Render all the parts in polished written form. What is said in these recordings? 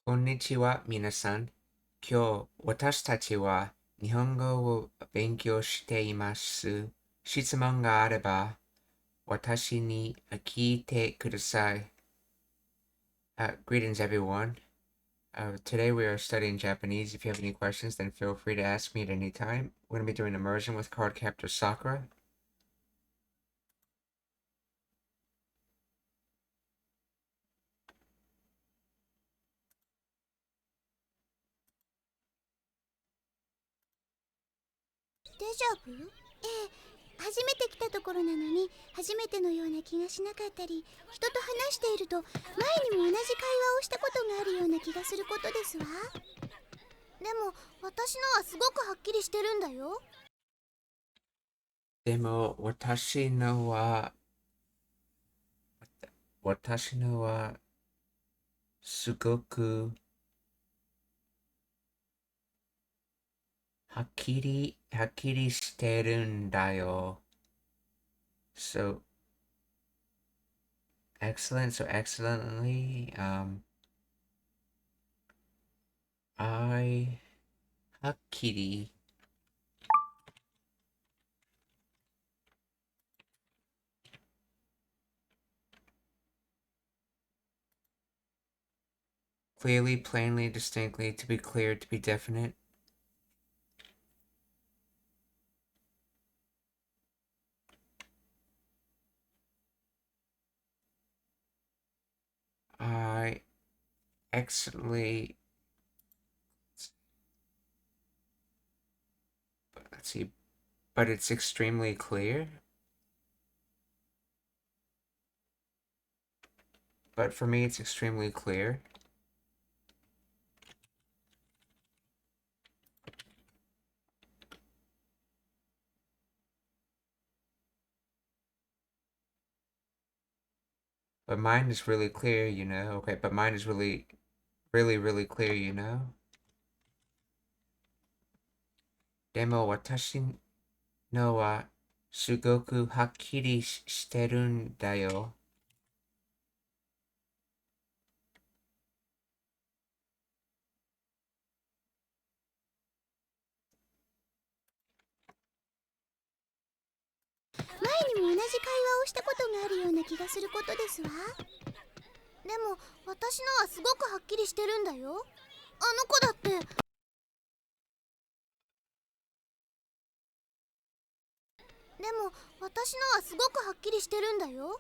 こんにちは、皆さん。今日、私たちは日本語を勉強しています。質問があれば、私に聞いてください。Greetings, everyone. Today we are studying Japanese. If you have any questions, then feel free to ask me at any time. We're going to be doing immersion with Card Captor Sakura. Deja vu? 初めて来たところなのに初めてのような気がしなかったり、人と話していると前にも同じ会話をしたことがあるような気がすることですわ。でも私のはすごくはっきりしてるんだよ。でも、私のはすごくはっきりしてるんだよ。So, excellent. So, excellently. I はっきり clearly, plainly, distinctly, to be clear, to be definite. I excellently, let's see, but it's extremely clear. But for me, it's extremely clear. But mine is really clear, you know. Okay, but mine is really, really clear, you know. でも私のはすごくはっきりしてるんだよ。前にも同じ会話をしたことがあるような気がすることですわ。でも私のはすごくはっきりしてるんだよ。あの子だって。でも私のはすごくはっきりしてるんだよ。あの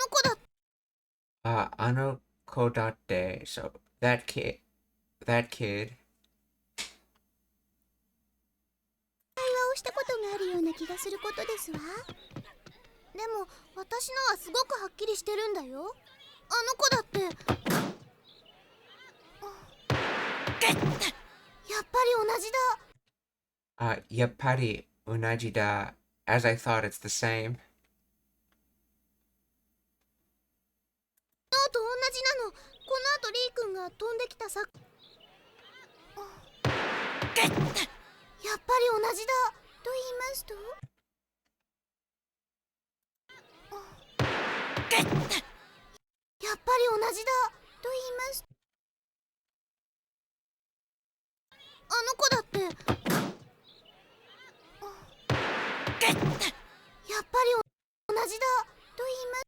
子だって。あの子だって、so that kid. 会話をしたことがあるような気がすることですわ。でも私のはすごくはっきりしてるんだよ。あの子だって。やっぱり同じだ。やっぱり同じだ。As I thought, it's the same. 昨日と同じなの。この後リー君が飛んできたさ。やっぱり同じだ。と言いますと。やっぱり同じだ。と言います。あの子だって。やっぱり同じだ。と言います。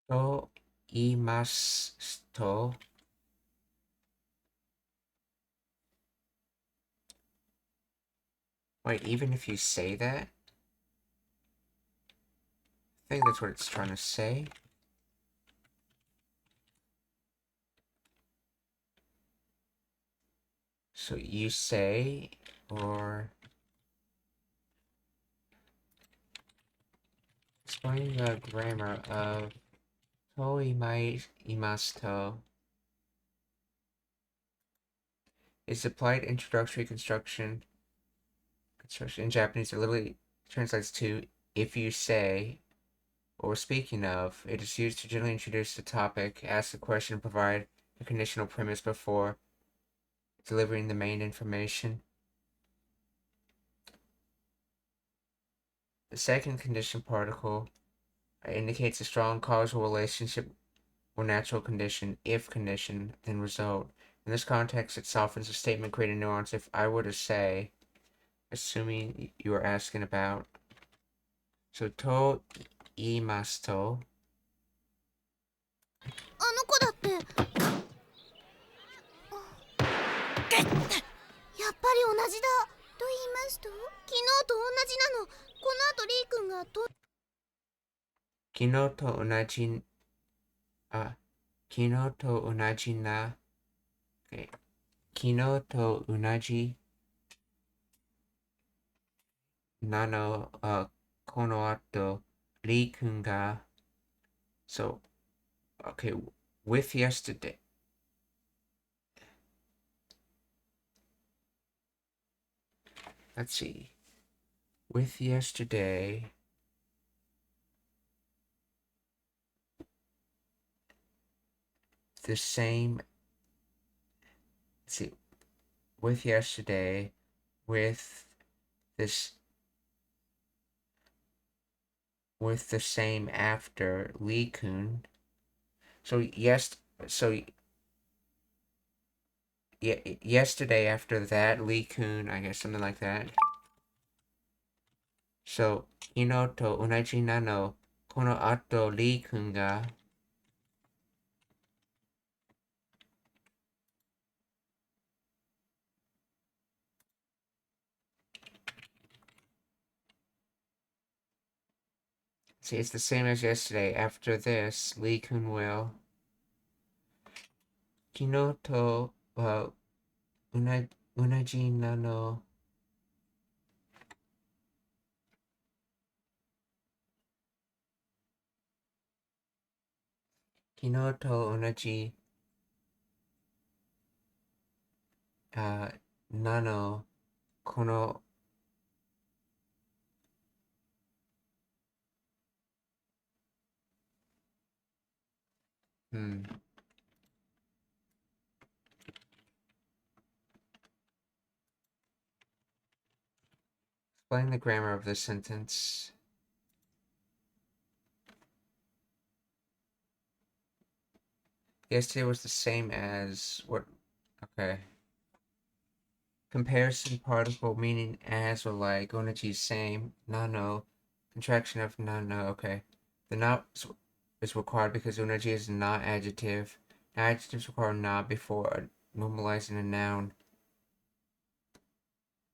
と言いますと、wait, even if you say that, I think that's what it's trying to say. So you say, or explain the grammar of to imasu to. It's applied introductory construction. Construction in Japanese it literally translates to if you say, or speaking of. It is used to generally introduce the topic, ask a question, provide a conditional premise before delivering the main information. The second condition particle indicates a strong causal relationship or natural condition, if condition, then result. In this context, it softens a statement creating nuance. If I were to say, assuming you are asking about, so to iimasu to, あの子だって。やっぱり同じだ。と言いますと、昨日と同じなの。この後リー君がと。昨日と同じ、あ、昨日と同じな、okay. 昨日と同じなの、この後、リー君が、so, okay, with yesterday. Let's see. With yesterday, the same. Let's see. With yesterday, with this, with the same after Lee Kun. So yesterday after that Lee Kun, I guess something like that. So, 昨日と同じなの、この後リー君が、see, it's the same as yesterday. After this, Lee Kun will. 昨日とは同じなの。昨日と同じなの、このExplain the grammar of this sentence. Yesterday was the same as what? Okay. Comparison particle meaning as or like. Onachi same. Nano. Contraction of nano. Okay. The not is required because onachi is not adjective. Adjectives require not before normalizing a noun.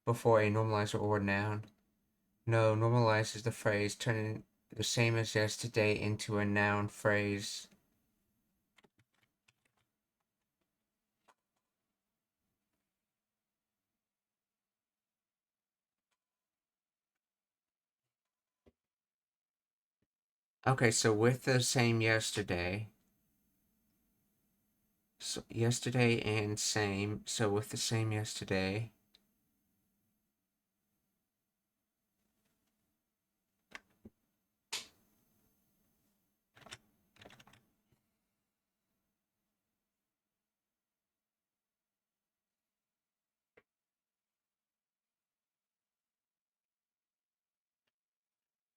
Before a normalizer or noun. No normalizes the phrase, turning the same as yesterday into a noun phrase. Okay, so with the same yesterday. So yesterday and same. So with the same yesterday.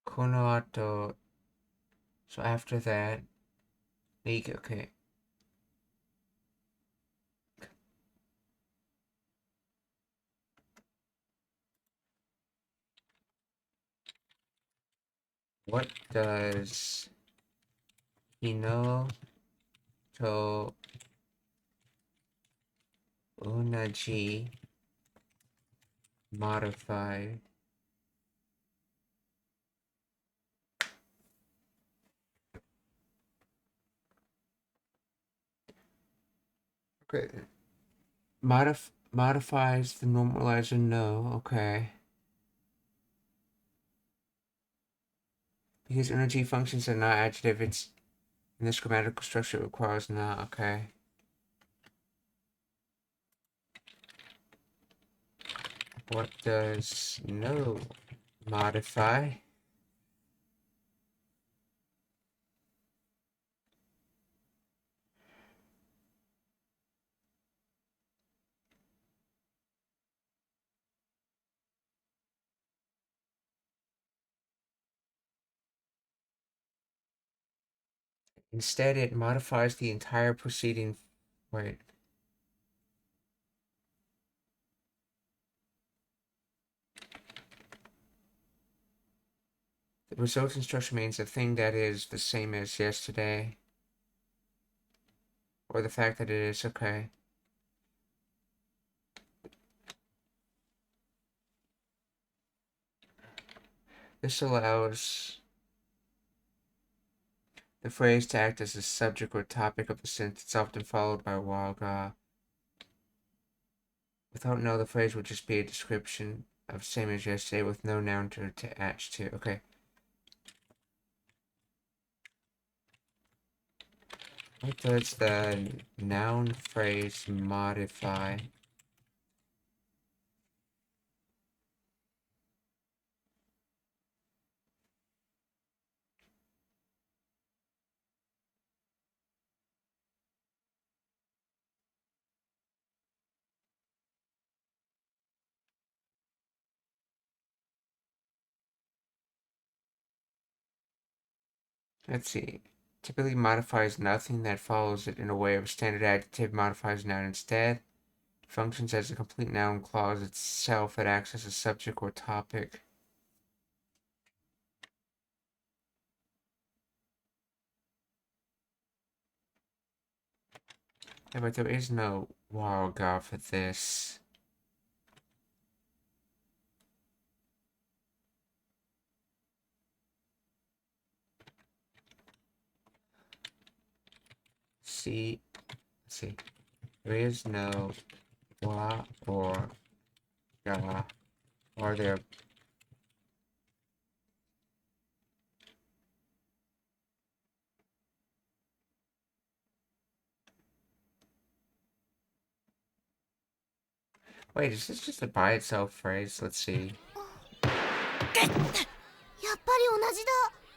Konoato. So after that. Okay. What does Hino to Unaji modify? Okay. Modifies the normalizer, no, okay. Because energy functions are not adjective, it's in this grammatical structure it requires not, okay. What does no modify? Instead, it modifies the entire preceding. Wait. The result instruction means a thing that is the same as yesterday. Or the fact that it is, okay. This allows the phrase to act as the subject or topic of the sentence, often followed by while ga. Without no, the phrase would just be a description of same as yesterday with no noun to attach to. Okay. What does the noun phrase modify? Let's see. Typically modifies nothing that follows it in a way of standard adjective modifies noun. Instead, functions as a complete noun clause itself that acts as a subject or topic. Yeah, but there is no while ga for this. See, let's see. There is no wa or ga. Are there? Wait, is this just a by itself phrase? Let's see. やっぱり同じだ。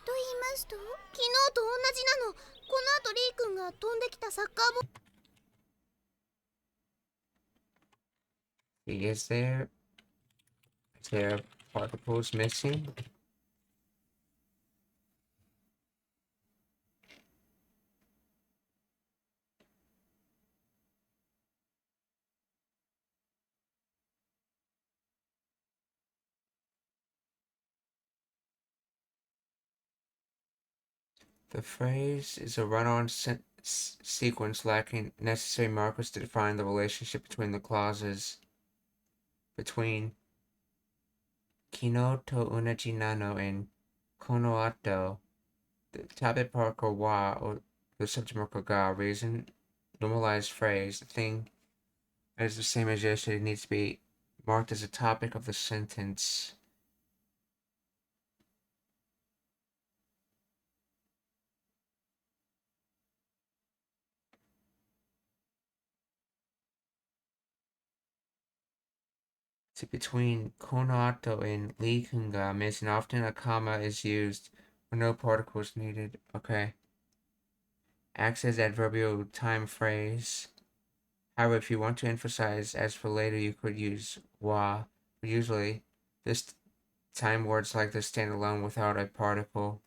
と言いますと、昨日と同じなの。この後リー君が飛んできたサッカーボール。Is there particles missing? The phrase is a run-on sequence lacking necessary markers to define the relationship between the clauses between kino to unaji nano and kono ato. The topic marker wa or the subject marker ga. Reason normalized phrase. The thing that is the same as yesterday needs to be marked as a topic of the sentence. So between konato and likunga, missing often a comma is used where no particle is needed. Okay. Acts as adverbial time phrase. However, if you want to emphasize as for later, you could use wa. But usually, this time words like this stand alone without a particle.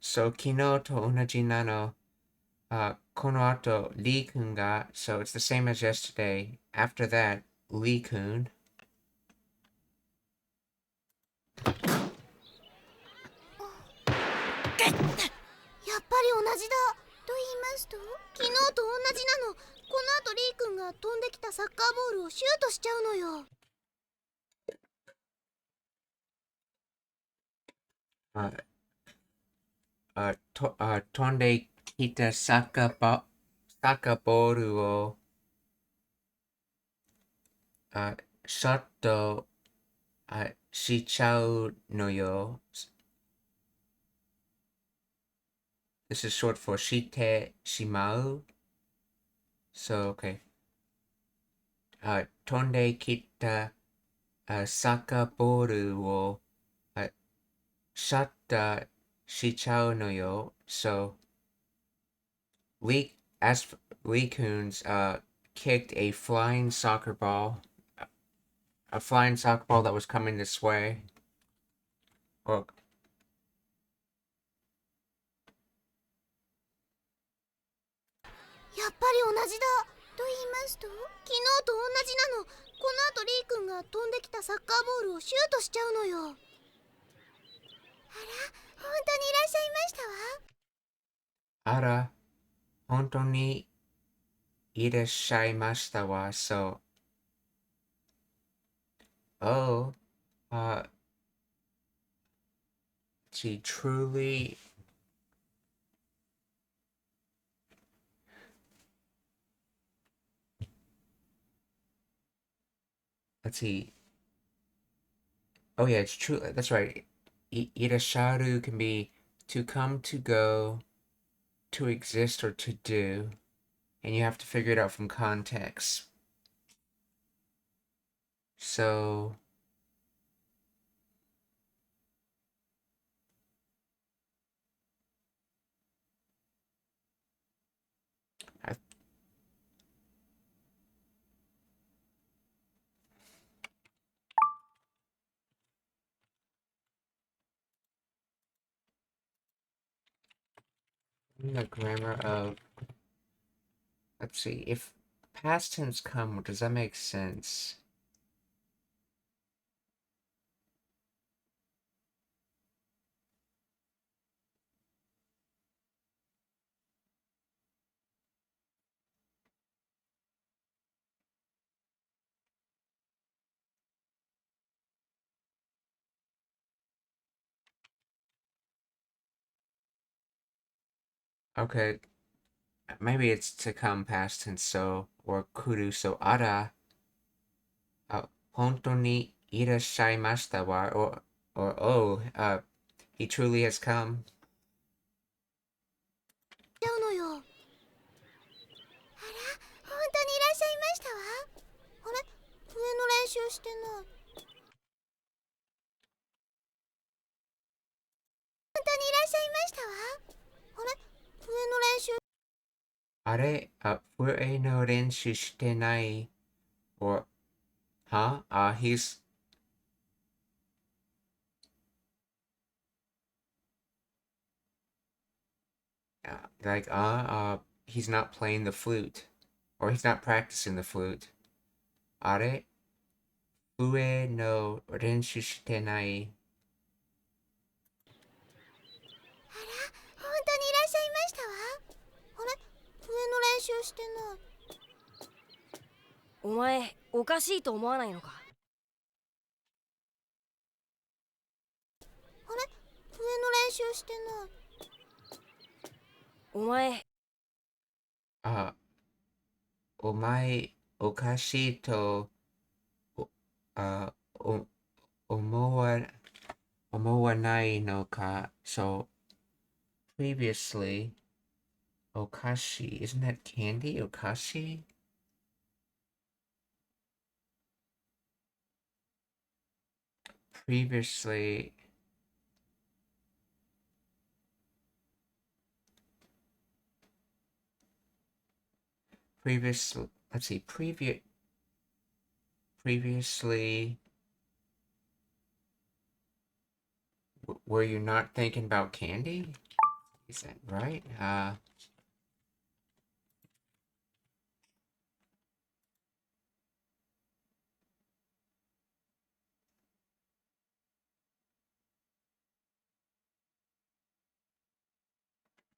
So kino to unaji nano. Kono ato Lee-kun ga, so it's the same as yesterday. After that, Lee-kun. やっぱり同じだ。と言いますと、昨日と同じなの。この後リー君が飛んできたサッカーボールをシュートしちゃうのよ。飛んできたサッカーボールをショットしちゃうのよ。This is short for してしまう. So, okay. 飛んできたサッカーボールをショットしちゃうのよ. So, as for Lee-kun's kicked a flying soccer ball that was coming this way. Or やっぱり同じだ。と言いますと、昨日と同じなの。この後リー君が飛んできたサッカーボールをシュートしちゃうのよ。あら、本当にいらっしゃいましたわ。あら、本当にいらっしゃいましたわ。So, oh, she truly. Let's see. Oh yeah, it's true. That's right. Irasharu can be to come, to go, to exist, or to do, and you have to figure it out from context. So, I, the grammar of, let's see, if past tense come, does that make sense? Okay, maybe it's to come past tense, so, or kuru, so ara, honto ni irashaimashita wa, or oh, he truly has come. ちゃうのよ。あら、本当にいらっしゃいましたわ。あれ、笛の練習してない。本当にいらっしゃいましたわ。あれ、笛の練習。あれ、笛の練習してない。or, huh? He's, like, he's not playing the flute. Or he's not practicing the flute. あれ、笛の練習してない。あら、本当にいらっしゃいましたわ。あれ、笛の練習してない。お前おかしいと思わないのか。あれ、笛の練習してない。お前お前、おかしいと、あ、お、思わ、思わないのか。So, previously, Okashi, isn't that candy? Okashi? Previously, let's see, previously, were you not thinking about candy? Is that right?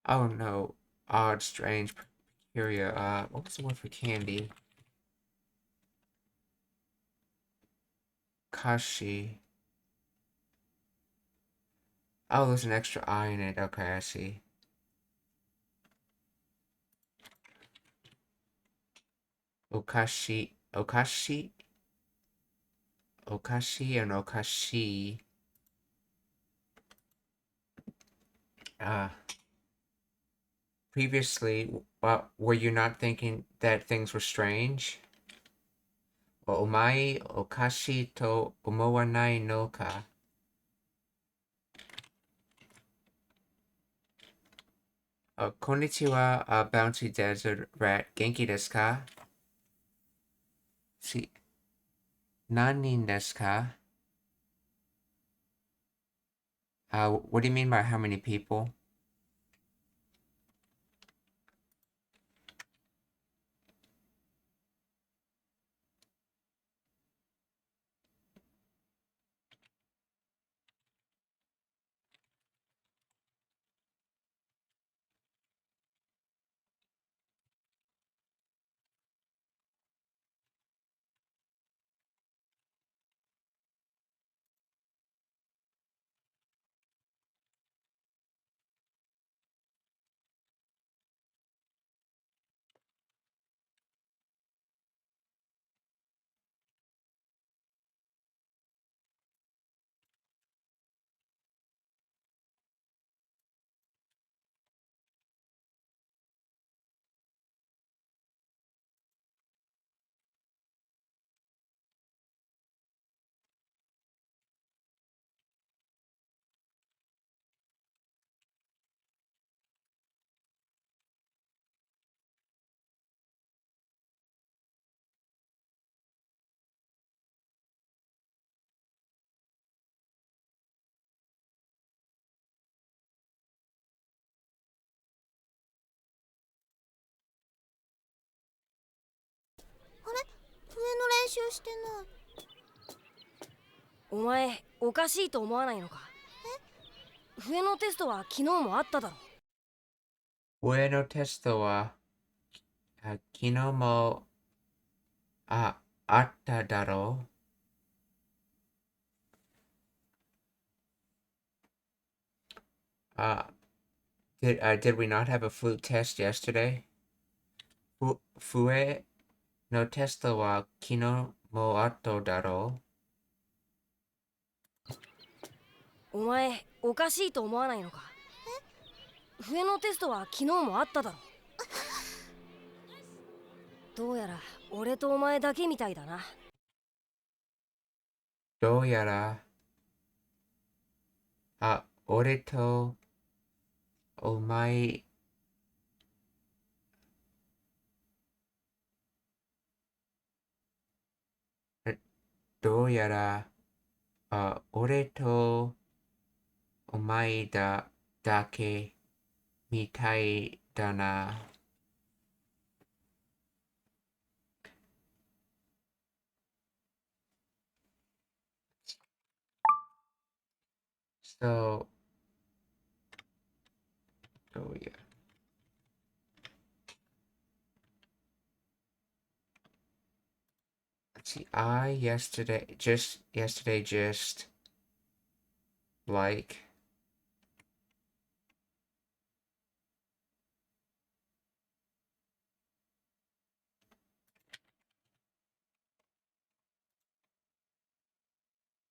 Oh no, odd, strange, peculiar, what was the word for candy? Kashi. Oh, there's an extra I in it. Okay, I see. Okashi, Okashi, Okashi, and Okashi. Previously, were you not thinking that things were strange? Omae okashi to umowanai no ka? Konnichiwa, Bouncy Desert Rat. Genki desu ka? see. 何人ですか? What do you mean by how many people?練習してない。お前おかしいと思わないのか？笛のテストは昨日もあっただろ。笛のテストは昨日もあっただろう。Did we not have a flute test yesterday? Fue no testo wa kino mo atto daro. お前おかしいと思わないのか？笛のテストは昨日もあっただろ。どうやら俺とお前だけみたいだな。どうやら俺とお前どうやら俺とお前だけみたいだな。So, どうやSee, yesterday just like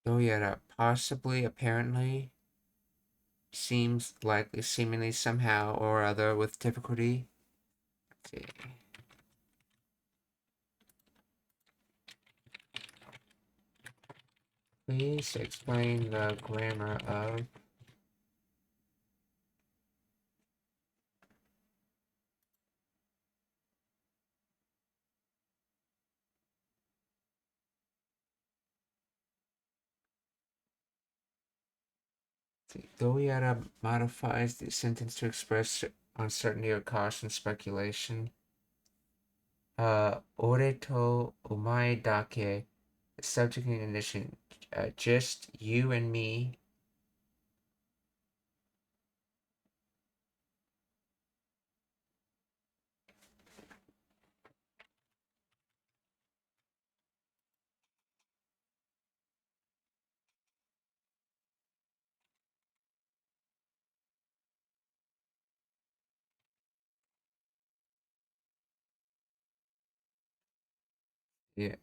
oh yeah, possibly, apparently, seems likely, seemingly, somehow or other with difficulty. Let's see. Please explain the grammar of Doyara modifies the sentence to express uncertainty or caution speculation. Ore to omae dake, subject and condition, just you and me. Yeah.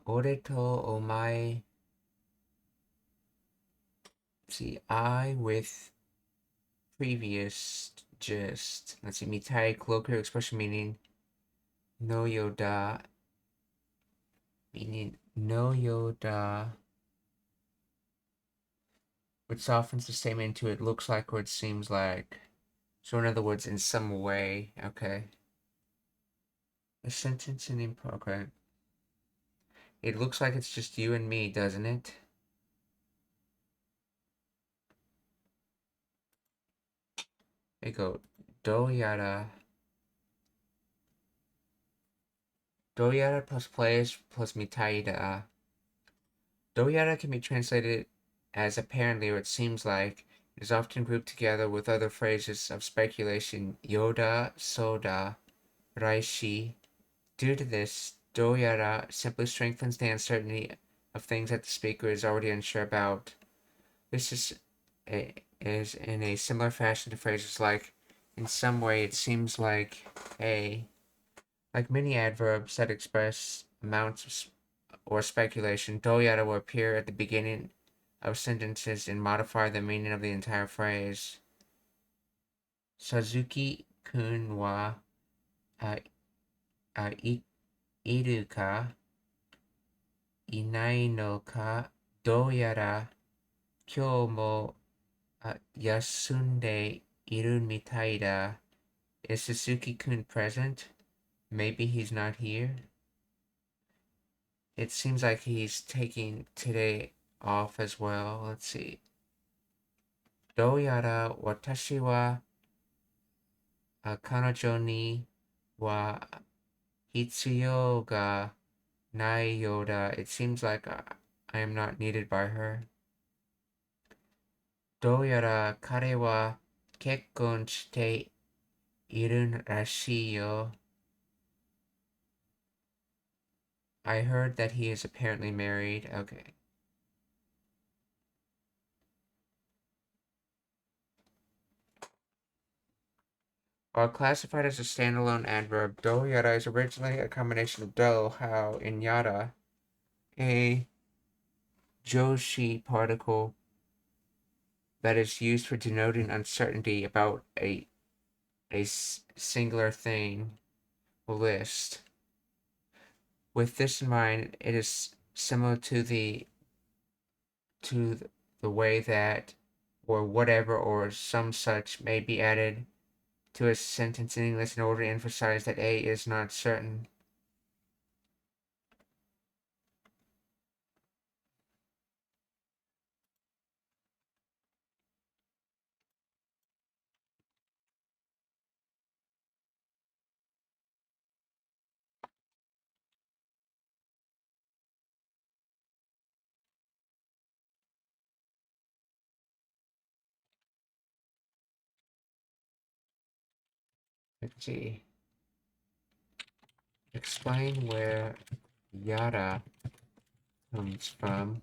Ore to omae. See, I with previous just. Let's see, mitai colloquial expression meaning no yoda. Meaning no yoda. Which softens the statement into it looks like or it seems like. So in other words, in some way, okay. A sentence in input, okay. It looks like it's just you and me, doesn't it? There you go. Doyara. Doyara plus players plus mitaida. Doyara can be translated as apparently, or it seems like. It is often grouped together with other phrases of speculation. Yoda, soda, raishi. Due to this, doyara simply strengthens the uncertainty of things that the speaker is already unsure about. This is in a similar fashion to phrases like, in some way it seems like a, like many adverbs that express amounts or speculation. Doyara will appear at the beginning of sentences and modify the meaning of the entire phrase. Suzuki-kun wa iru ka inai no ka doyara kyou mo yasunde iru mitai da. Is Suzuki-kun present? Maybe he's not here. It seems like he's taking today off as well. Let's see. Doyara watashi wa kanojo ni wa hitsuyo ga nai yoda. It seems like I am not needed by her. Doyara kare wa kekkon shite iru rashii yo. I heard that he is apparently married. Okay. While classified as a standalone adverb, do yada is originally a combination of do, how, and yada, a joshi particle that is used for denoting uncertainty about a singular thing, list. With this in mind, it is similar to the way that or whatever or some such may be added to a sentence in English in order to emphasize that A is not certain. Let's see. Explain where yada comes from.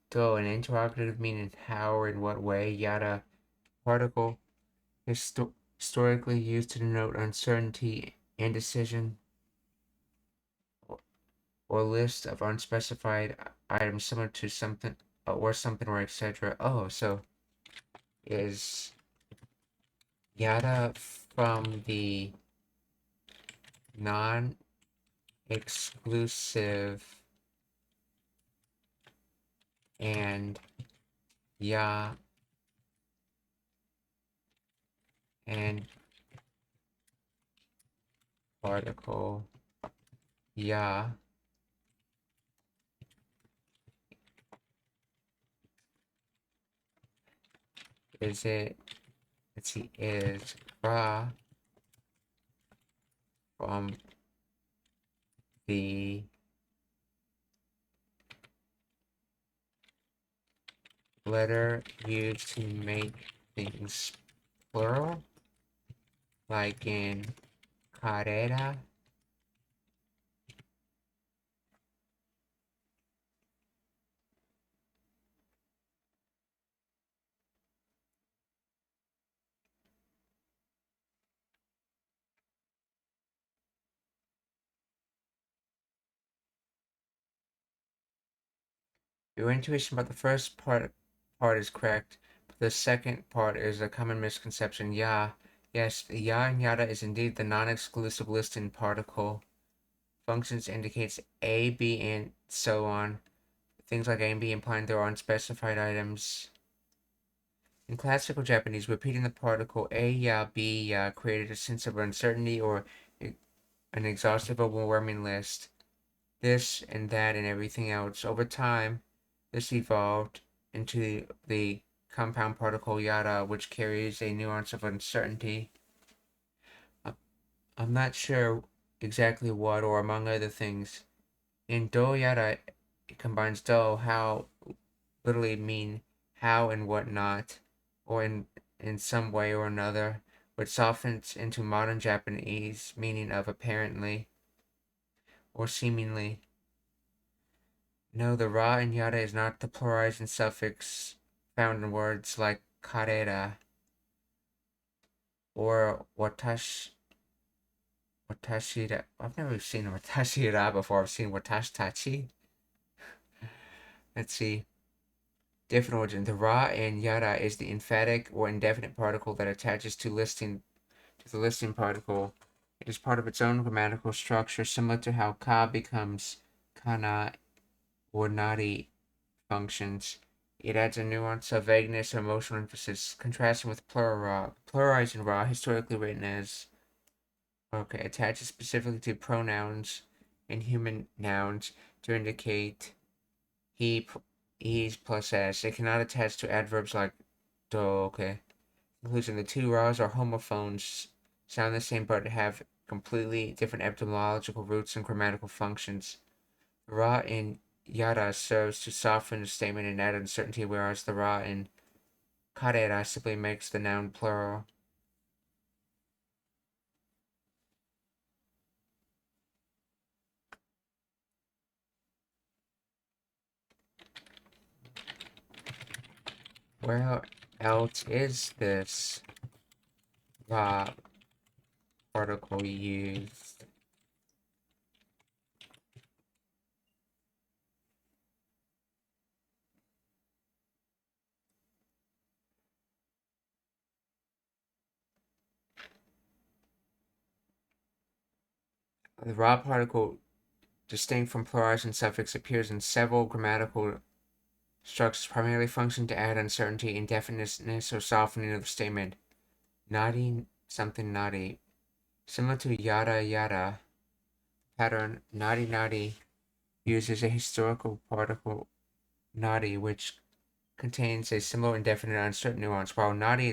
Do, an interrogative meaning how or in what way. Yada particle is historically used to denote uncertainty, indecision, or list of unspecified items similar to something or etc. Oh, so is yada from the non-exclusive and ya and particle ya is it, let's see, is ra from the letter used to make things plural, like in carrera. Your intuition about the first part is correct, but the second part is a common misconception. Ya, yes, ya and yada is indeed the non-exclusive listing particle. functions indicates A, B, and so on. Things like A and B implying there are unspecified items. In classical Japanese, repeating the particle A, ya, B, ya created a sense of uncertainty or an exhaustive, overwhelming list. This and that and everything else. Over time, this evolved into the compound particle yada, which carries a nuance of uncertainty. I'm not sure exactly what, or among other things. In do yada, it combines do, how, literally mean how and what not, or in some way or another, which softens into modern Japanese meaning of apparently or seemingly. No, the ra in yada is not the pluralizing suffix found in words like karera or watashira. I've never seen watashira before. I've seen watashitachi. Let's see. Different origin. The ra in yada is the emphatic or indefinite particle that attaches to the listing particle. It is part of its own grammatical structure, similar to how ka becomes kana or nari functions. It adds a nuance of vagueness or emotional emphasis, contrasting with pluralizing ra, historically written as attaches specifically to pronouns and human nouns to indicate he's plus s. It cannot attach to adverbs like do. Conclusion: the two ra's are homophones, sound the same but have completely different etymological roots and grammatical functions. The ra in yada serves to soften the statement and add uncertainty, whereas the ra in karera simply makes the noun plural. Where else is this ra particle used? The ra particle, distinct from pluralizing suffix, appears in several grammatical structures, primarily function to add uncertainty, indefiniteness, or softening of the statement. Nari something nari. Similar to yada yada pattern, nari nari uses a historical particle nari, which contains a similar indefinite uncertain nuance. While nari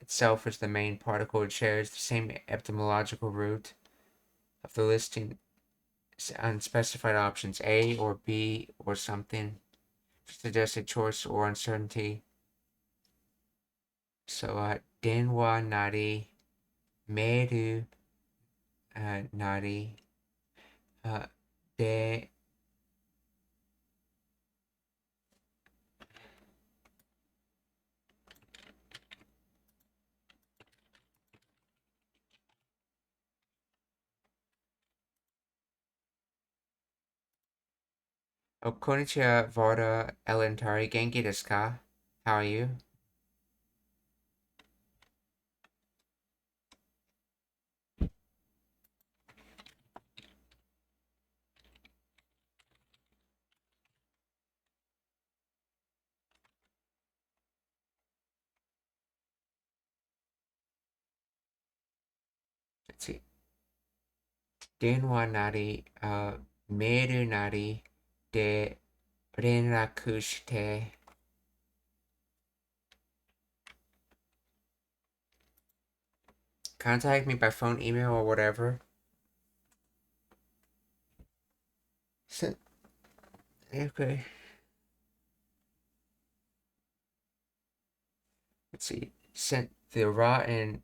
itself is the main particle, it shares the same etymological root of the listing unspecified options A or B or something to suggest a choice or uncertainty. So, denwa nari, meru nari, de konnichiwa, Varda, Elentari, Genki desu ka? How are you? Let's see. Denwa nari, meru nari, de renraku shite. Contact me by phone, email, or whatever. Okay. Let's see. Sent the ra and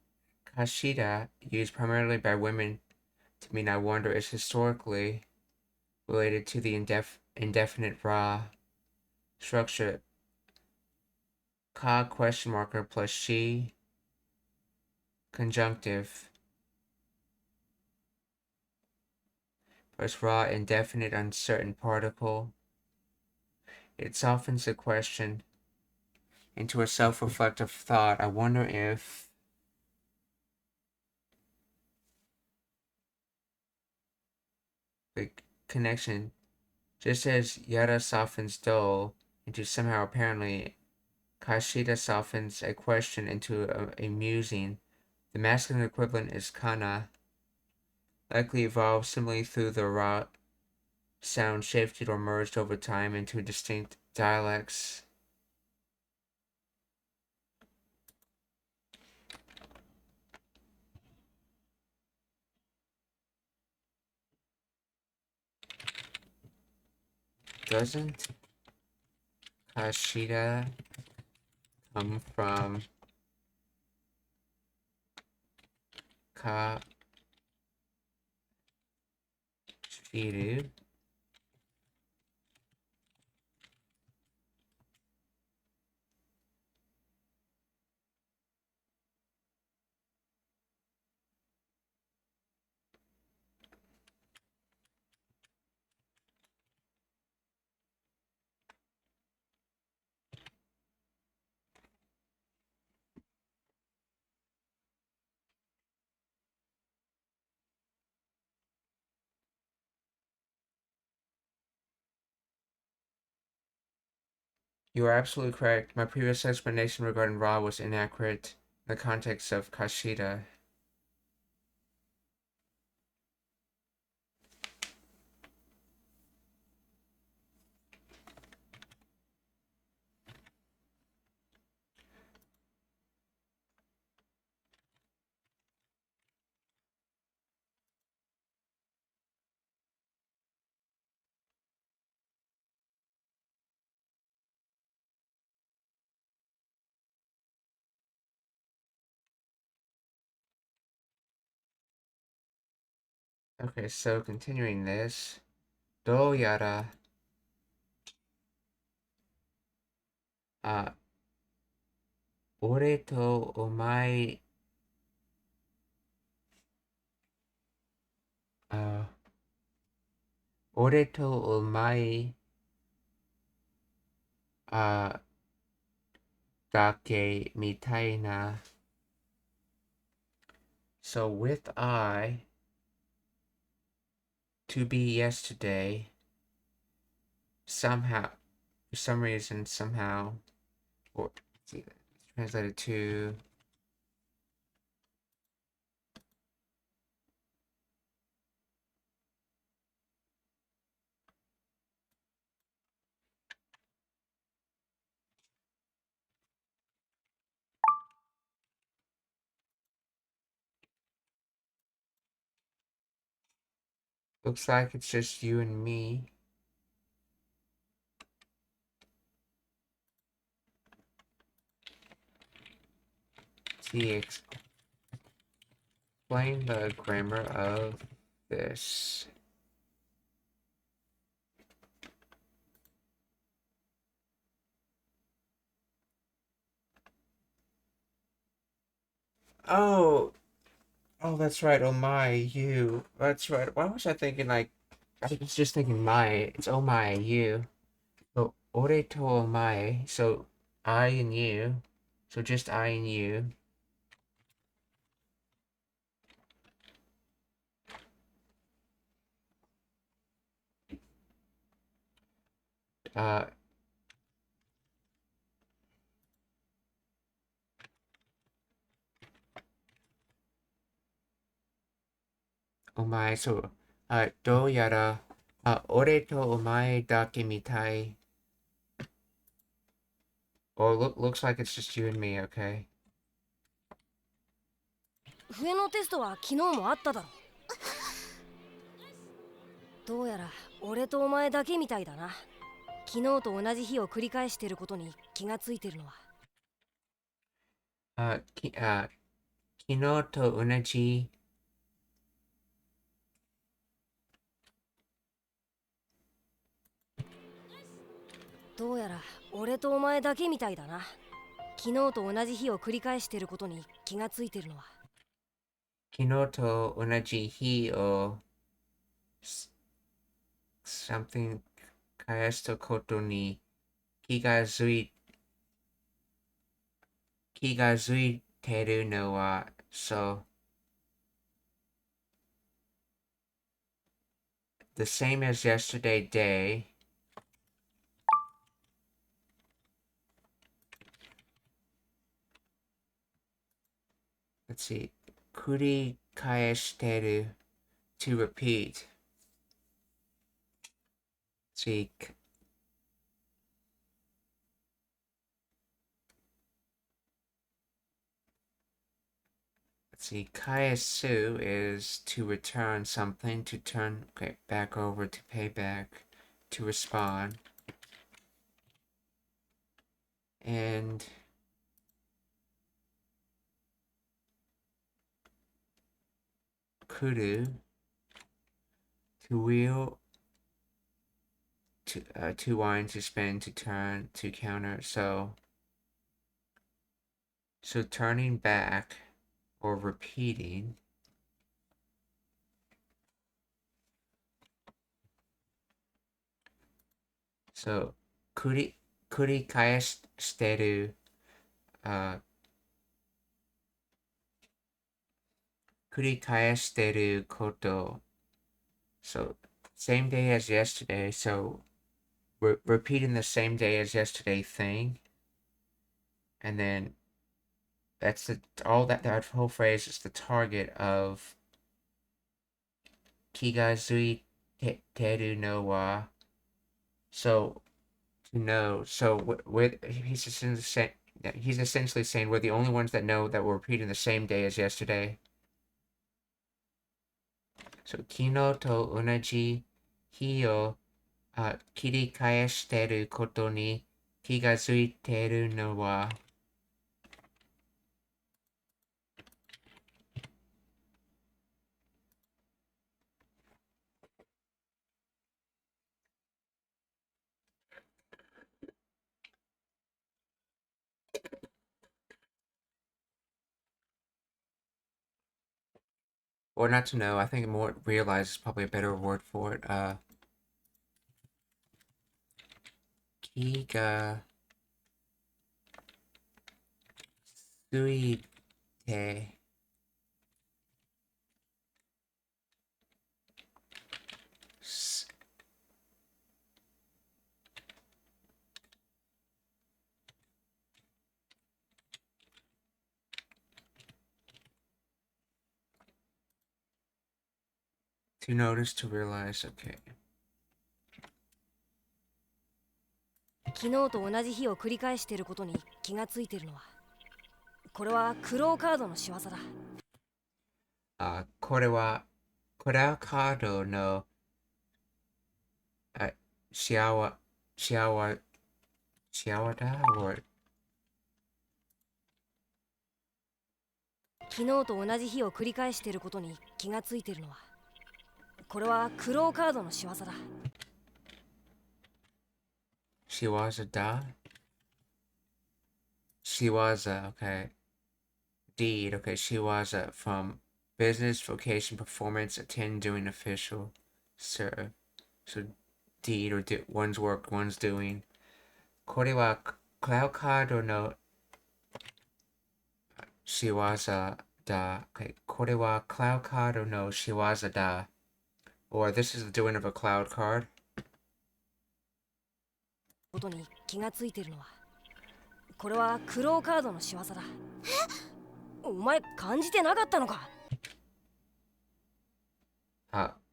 kashida, used primarily by women to mean I wonder, is historically related to the indefinite ra structure. Ka question marker plus she conjunctive plus ra indefinite uncertain particle. It softens the question into a self-reflective thought. I wonder if the connection. Just as Yara softens Do into somehow apparently, Kashida softens a question into a musing. The masculine equivalent is Kana, likely evolved similarly through the Ra sound shifted or merged over time into distinct dialects. Doesn't Kashida come from Kashiru? You are absolutely correct. My previous explanation regarding Ra was inaccurate in the context of Kashida. Okay, so continuing this, Do yara, ore to omae, ore to omae, dake mitai na. So with I, to be yesterday, somehow, for some reason, somehow, or see, translated to looks like it's just you and me. See, explain the grammar of this. Oh, that's right. Oh my, you. That's right. Why was I thinking like? I was just thinking my. It's oh my, you. So ore to oh my. So I and you. So just I and you. Uh, oh my. So do yara. Ore to oh my dake mitai. Oh, looks like it's just you and me. Okay. 笛のテストは昨日もあっただろ。どうやら俺とお前だけみたいだな。昨日と同じ日を繰り返していることに気がついてるのは。昨日と同じ。どうやら俺とお前だけみたいだな。昨日と同じ日を繰り返していることに気がついてるのは。昨日と同じ日を something 返したことに気がづいてるのはそう。the same as yesterday day. Let's see. 繰り返してる to repeat. Let's see. Let's see. 返す is to return something, to turn back over, to pay back, to respond. And kuru to wheel, to wind, to spin, to turn, to counter. So turning back or repeating. So 繰り返してる、繰り返してること。So same day as yesterday. So we're repeating the same day as yesterday thing. And then that's that whole phrase is the target of 気がついてるのは. So to know. So he's essentially saying we're the only ones that know that we're repeating the same day as yesterday. So 昨日と同じ日を繰り返してることに気がついてるのは. Or not to know. I think more realize is probably a better word for it. 気がついて To notice, to realize, okay. 昨日と同じ日を繰り返していることに気がついているのは、これはクローカードの仕業だ。これはクローカードの仕業だ。昨日と同じ日を繰り返していることに気がついているのは、これはクローカードの仕業だ。She was a da. She was a, okay. Deed, okay. She was a from business, vocation, performance, attend, doing, official, sir. So deed or one's work, one's doing. これはクラウカードの仕業だ。Okay. これはクラウカードの仕業だ. Or this is the doing of a cloud card. ことに気がついているのは、これはクローカードの仕業だ。お前感じてなかったのか。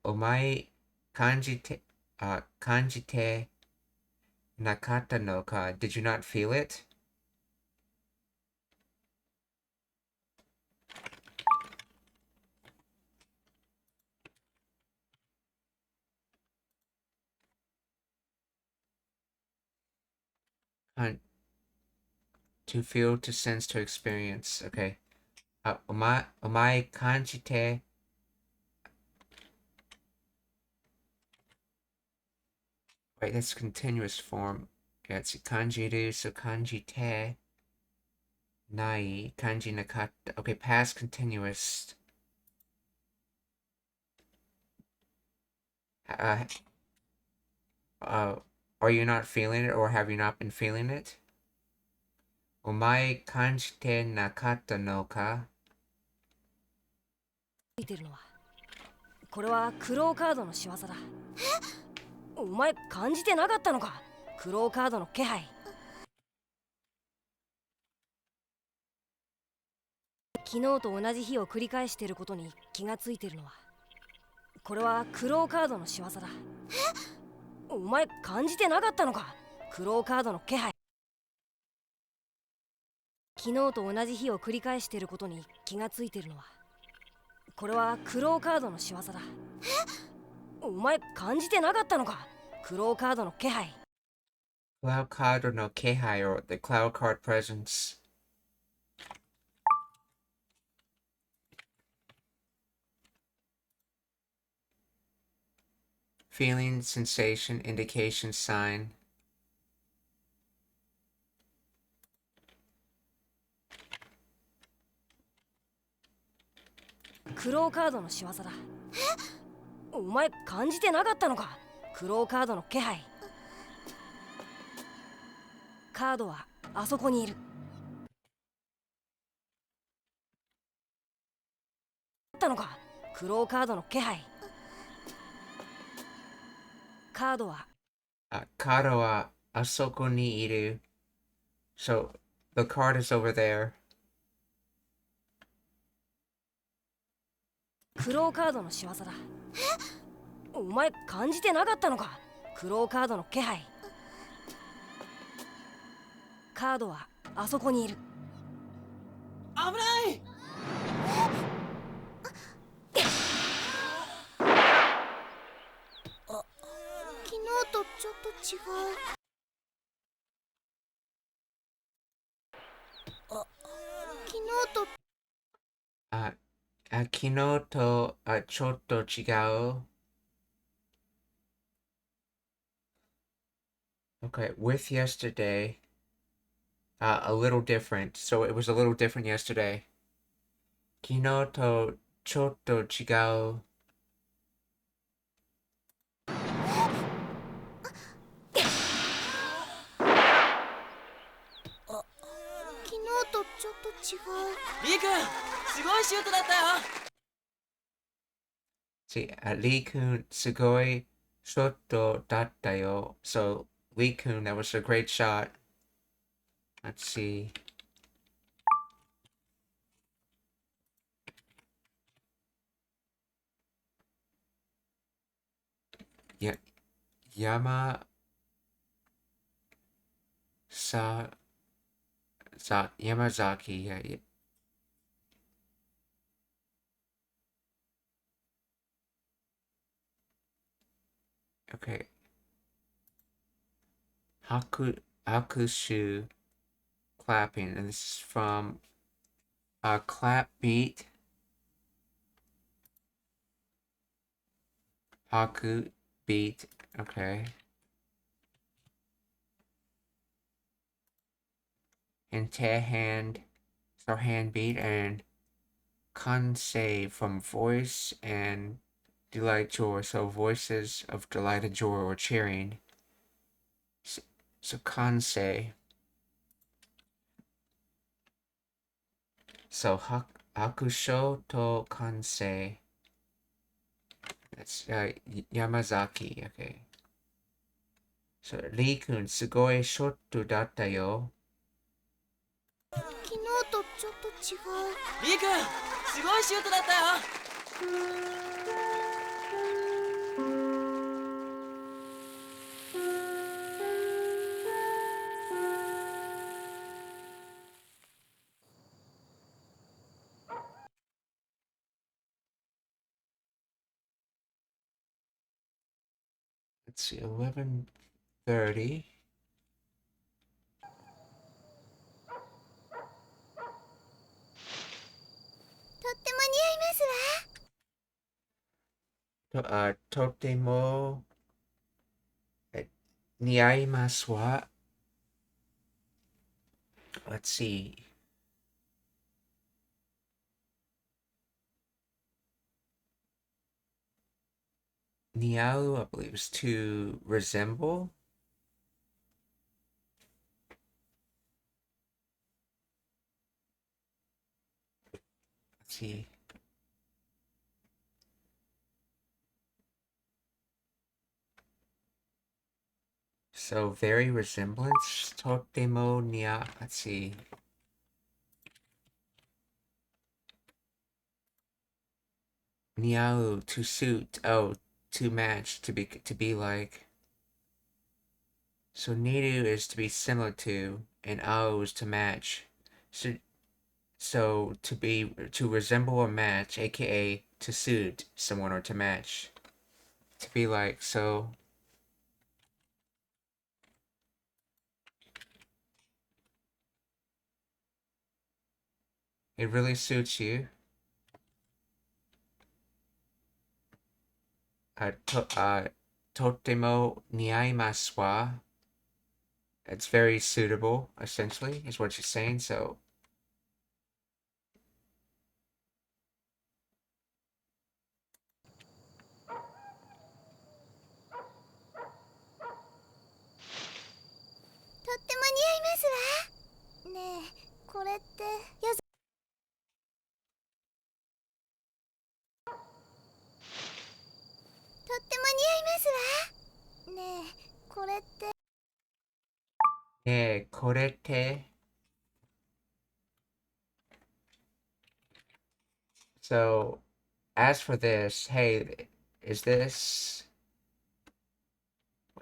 お前感じてなかったのか. Did you not feel it? To feel, to sense, to experience. Okay. お前感じて Right, that's continuous form. Yeah, it's 感じる, so 感じてない, 感じなかった. Okay, past continuous. Are you not feeling it, or have you not been feeling it? お前感じてなかったのか? ついているのは、これはクローカードの仕業だ。お前感じてなかったのか、クローカードの気配。昨日と同じ日を繰り返していることに気がついてるのは、これはクローカードの仕業だ。お前感じてなかったのか、クローカードの気配。昨日と同じ日を繰り返していることに気がついてるのは、これはクローカードの仕業だ。お前感じてなかったのか、クローカードの気配。クラウカードの気配 or the cloud card presence. Feeling, sensation, indication, sign. クローカードの仕業だ。お前感じてなかったのか、クローカードの気配。カードはあそこにいる。たのか、クローカードの気配。カードはカードはあそこにいる. So the card is over there. クローカードの仕業だ。お前感じてなかったのか、クローカードの気配。カードはあそこにいる。危ない。昨日とちょっと違う。昨日と昨日とちょっと違う. Okay, with yesterday, a little different. So it was a little different yesterday. 昨日とちょっと違う. 昨日とちょっと違う。リー君、すごいシュートだったよ。See, Lee Kun, すごいショットだったよ. So Lee Kun, that was a great shot. Let's see. Yeah, Yamazaki. Yeah. Okay. Hakushu clapping, and this is from Clap Beat. Haku beat. Okay. And te hand. So hand beat and kansei from voice and delight joy. So voices of delighted joy or cheering. So kansei. So hakusho to kansei. That's Yamazaki. Okay. So Lee-kun, sugoi shotto datta yo. 昨日とちょっと違う。リー君、すごいシュートだったよ。Let's see, 11:30. とっても似合いますわ。とても似合いますわ. Let's see. Niau, I believe, is to resemble. Let's see. So very resemblance. Totemo nia. Let's see. Niau to suit. Oh, to match. To be like. So niru is to be similar to, and ao is to match. So to resemble or match, aka to suit someone or to match. To be like, so it really suits you. Totemo niaimasu wa. It's very suitable, essentially, is what she's saying, so. Korete. So, as for this, hey, is this,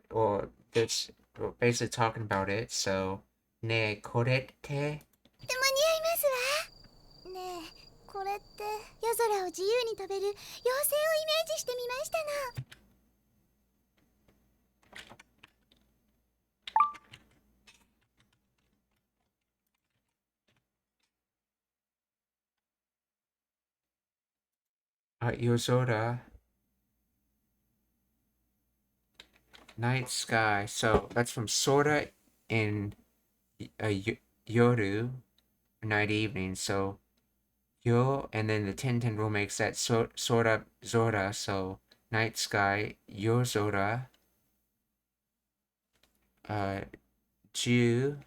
or this, we're basically talking about it, so, ne korete. これって夜空を自由に飛べる妖精をイメージしてみましたの。Yozora. Night sky. So that's from Sora in Yoru, night evening. So Yo, and then the Tenten rule makes that Sora Zora. So night sky, Yozora. Jew,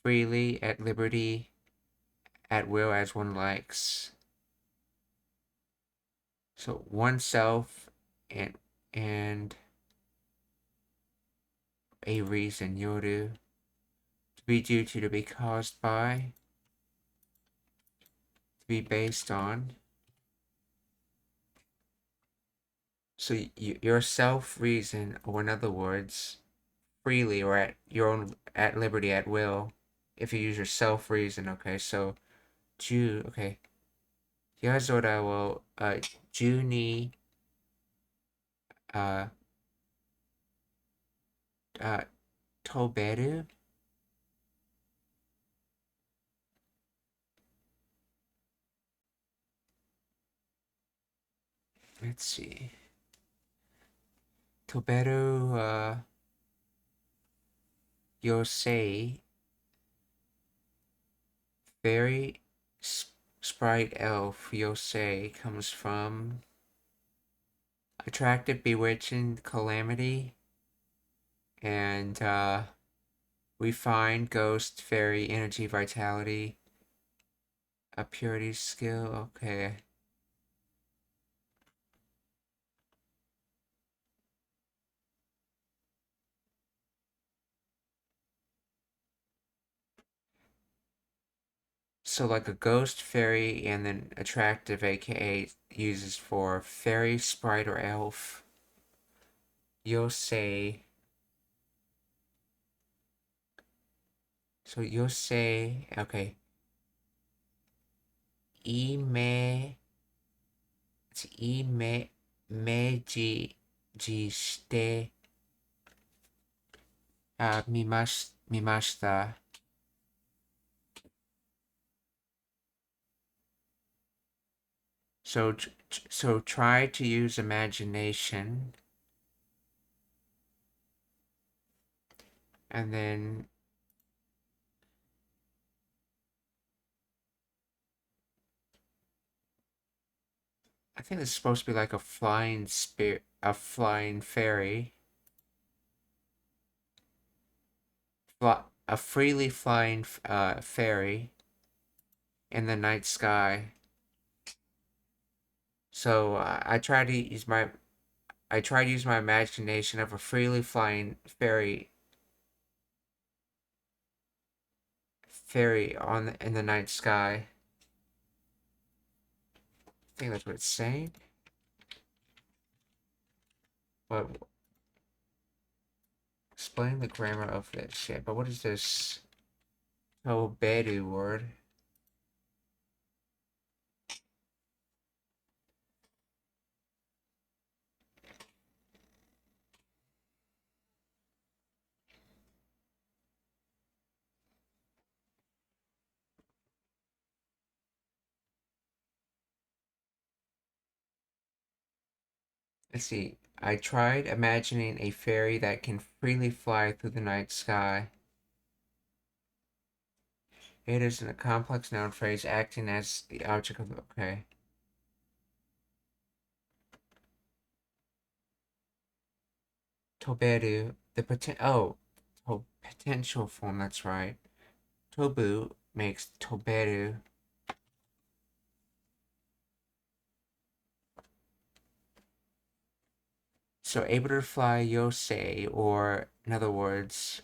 freely, at liberty, at will, as one likes. So oneself and a reason, Yoru. To be due to be caused by. To be based on. So your self reason, or in other words, freely or at your own at liberty at will, if you use your self reason. Okay, so Ju. Okay, Yazora will Ju ni toberu. Let's see. Toberu Yosei. Fairy sprite elf Yosei comes from attractive, bewitching, calamity, and refined, ghost, fairy, energy, vitality, a purity, skill. Okay. So like a ghost, fairy, and then attractive, aka uses for fairy, sprite, or elf. Yosei. So Yosei, okay. It's meiji shite mimashita. So try to use imagination. And then I think it's supposed to be like a flying spirit, a flying fairy. A freely flying fairy in the night sky. So I try to use I tried using my imagination of a freely flying fairy in the night sky. I think that's what it's saying. But explain the grammar of this shit. But what is this Tobedu word? Let's see. I tried imagining a fairy that can freely fly through the night sky. It is a complex noun phrase acting as the object of okay. Toberu, the potential form, that's right. Tobu makes Toberu. So able to fly Yosei, or in other words,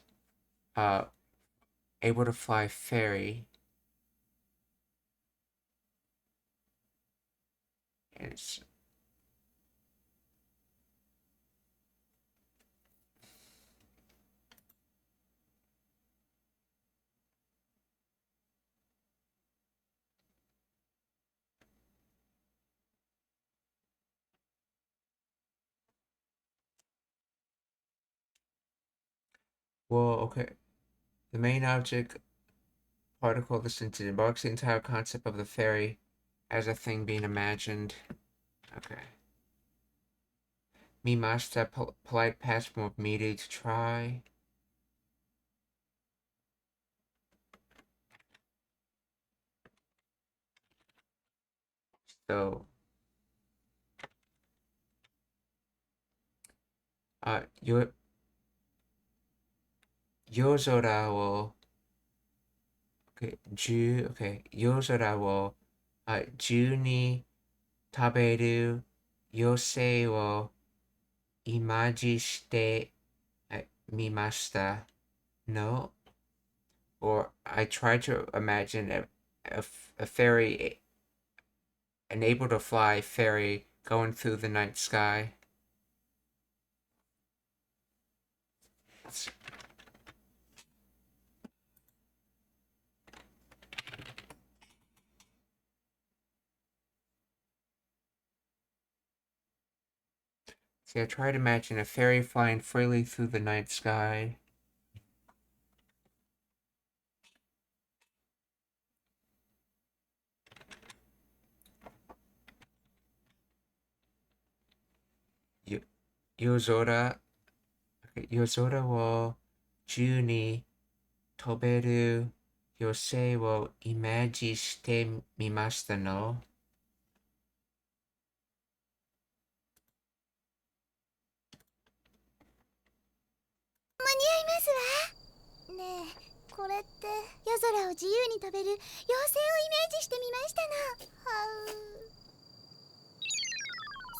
able to fly fairy. It's well, okay. The main object particle of the sentence embarks the entire concept of the fairy as a thing being imagined. Okay. Mimashita, polite past form of miru, to try. So, Yozora wo, okay, Yozora wo, 10 食べる妖精をイマジしてみました。No? Or I tried to imagine a fairy, an able to fly fairy going through the night sky. See, I tried to imagine a fairy flying freely through the night sky. Yozora wo 10に飛べる妖精をイメージしてみましたの。間に合いますわ。ねえ、これって夜空を自由に飛べる妖精をイメージしてみましたの。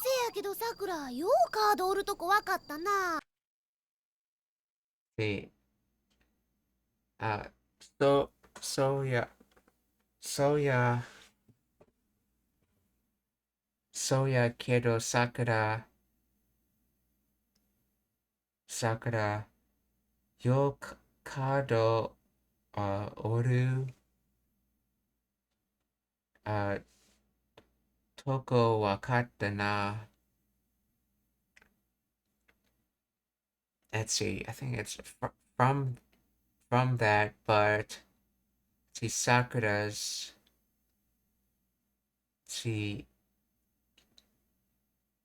せやけどさくら、ようカードおるとこわかったな。で、そうや、そうやけどさくら、よくカードおるとこわかったな。Let's see, I think it's from that, but see Sakura's see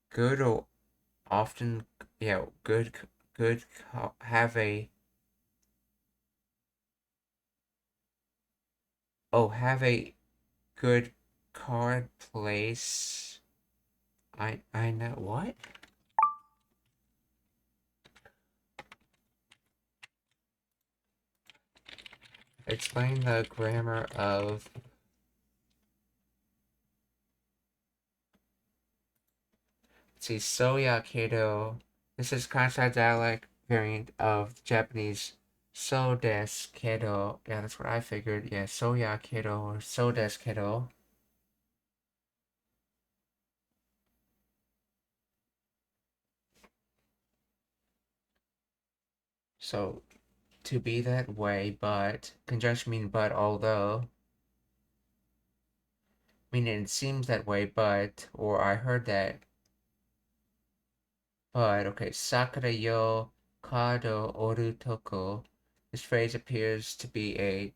good or often good have a have a good card place. I know what? Explain the grammar of see, soya kedo. This is Kansai dialect variant of Japanese so desu kedo. Yeah, that's what I figured. Yeah, soya kedo or so desu kedo. So, to be that way, but, conjunction mean but, although, meaning it seems that way, but, or I heard that, but, okay, Sakura yo kado oru toko. This phrase appears to be a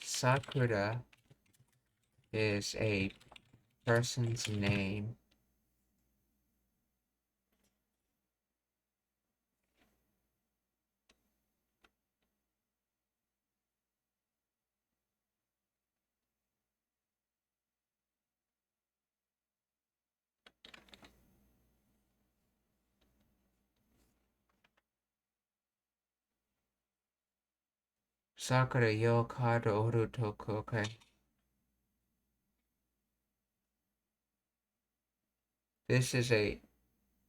Sakura is a person's name. Sakura yo kado oru toko, okay. This is a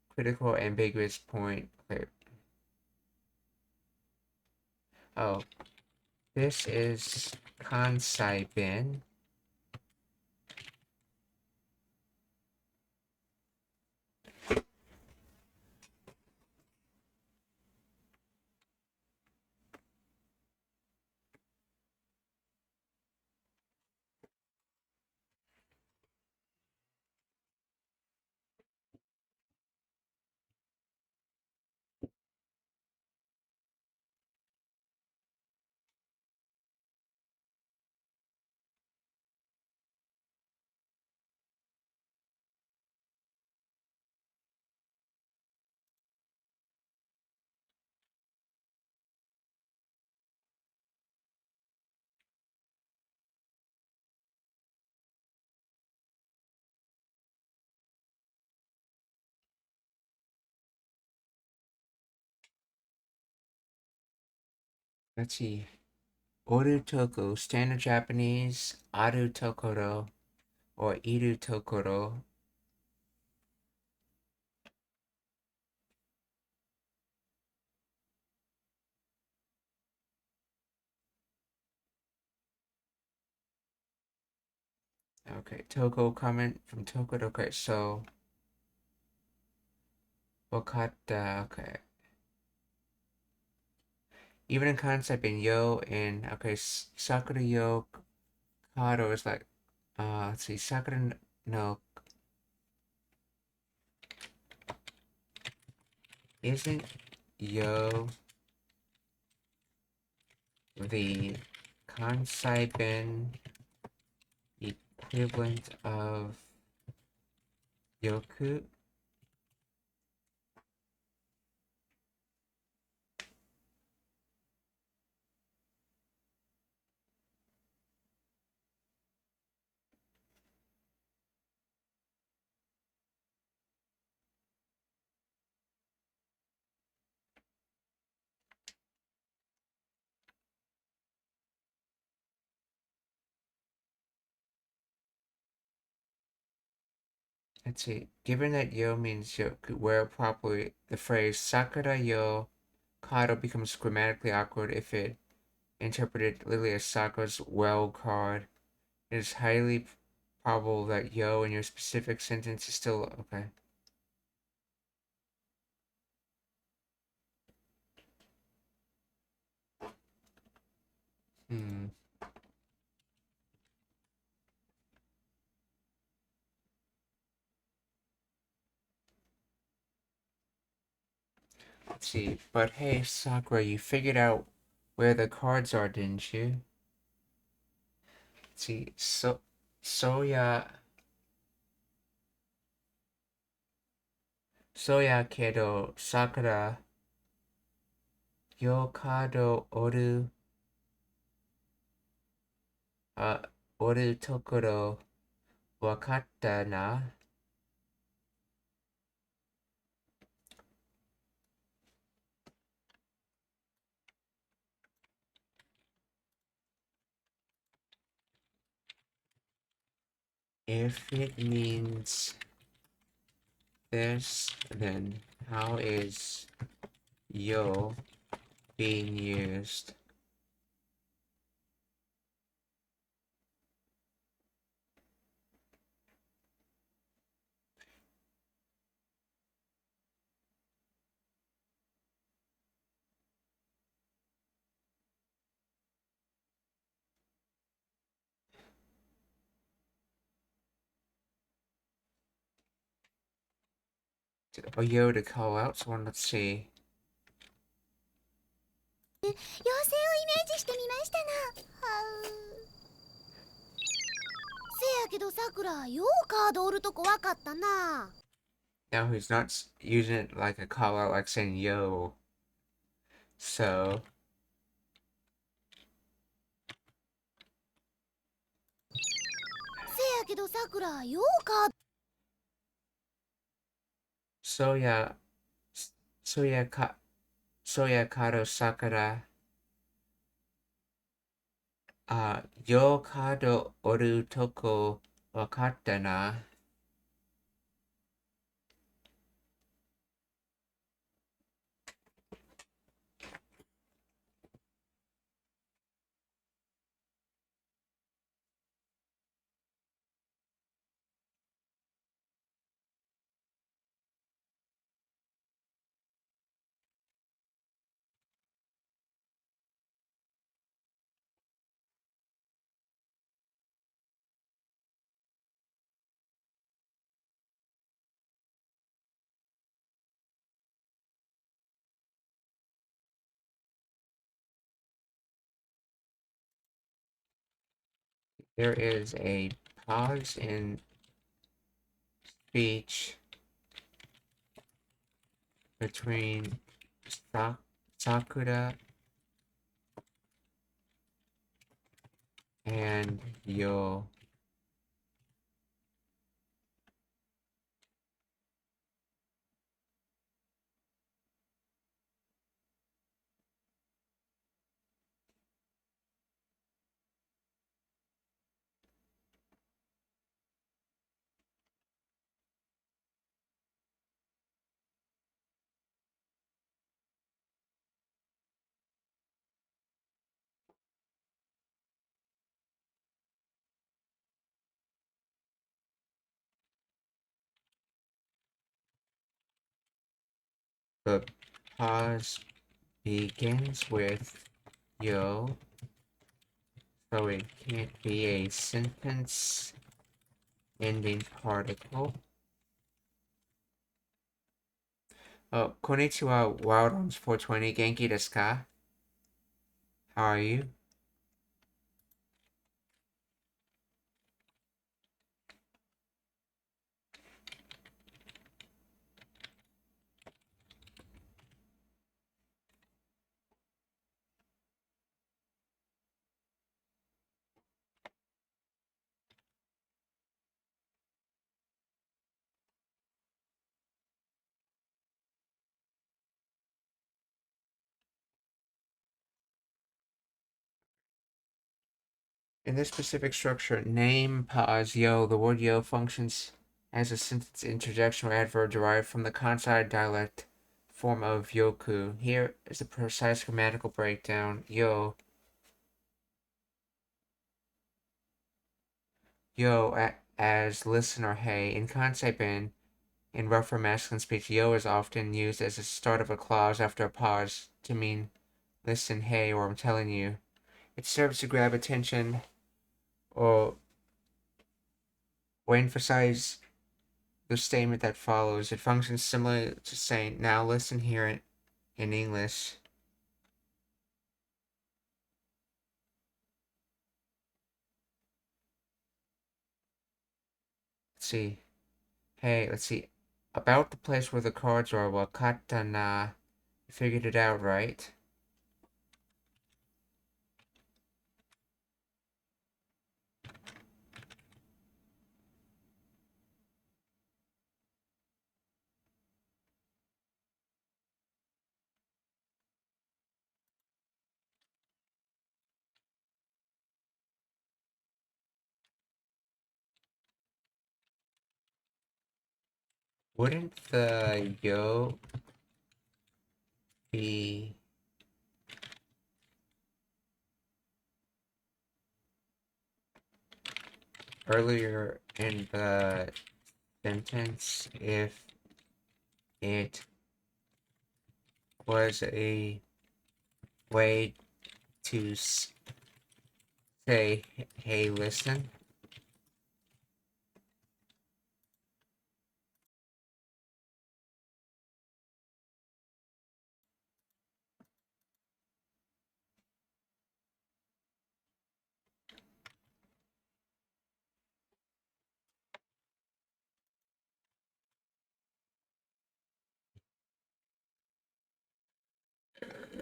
critical ambiguous point. Okay. Oh, this is Kansai bin. Let's see. Oru toko, standard Japanese, aru tokoro, or iru tokoro. Okay, toko comment from toko. Okay, so wakata. Okay, even in concept in yo and okay, sakura yo kado is like let's see, sakura no isn't yo the Kansai ben equivalent of yoku? Let's see. Given that yo means yoku, where properly the phrase sakura yo kado becomes grammatically awkward if it interpreted literally as Sakura's well card. It is highly probable that yo in your specific sentence is still okay. Hmm. Let's see. But hey, Sakura, you figured out where the cards are, didn't you? Let's see. Soya kedo Sakura yo kado oru tokoro wakatta na. If it means this, then how is yo being used? A yo to call out someone, let's see. 妖精をイメージしてみましたの。せやけどさくら、ようカード折るとこわかったな。Now he's not using it like a call out, like saying yo. So, せやけどさくら、ようカード。Soya Kado Sakura. Yo kado oru toko wakatta na. There is a pause in speech between Sakura and yo. The pause begins with yo, so it can't be a sentence ending particle. Oh, konnichiwa, Wild Arms 420, Genki desu ka? How are you? In this specific structure, name, pause, yo, the word yo functions as a sentence interjection or adverb derived from the Kansai dialect form of yoku. Here is a precise grammatical breakdown. Yo, as listen or hey. In Kansai Ben, in rougher masculine speech, yo is often used as the start of a clause after a pause to mean listen, hey, or I'm telling you. It serves to grab attention or emphasize the statement that follows. It functions similar to saying, now listen here in English. Let's see. Hey, let's see. About the place where the cards are, wakata na. You figured it out, right? Wouldn't the yo be earlier in the sentence if it was a way to say, hey, listen?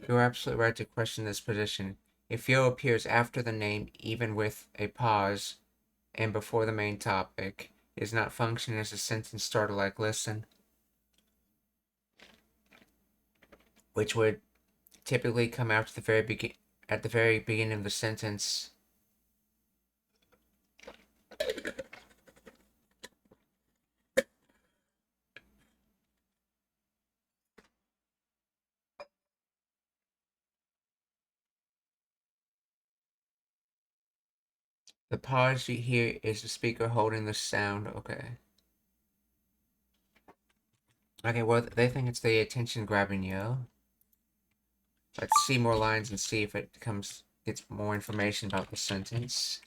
You're absolutely right to question this position. If yo appears after the name, even with a pause, and before the main topic, it is not functioning as a sentence starter like listen, which would typically come after the at the very beginning of the sentence. The pause you hear is the speaker holding the sound. Okay. Okay, well, they think it's the attention grabbing yo. Let's see more lines and see if it gets more information about the sentence.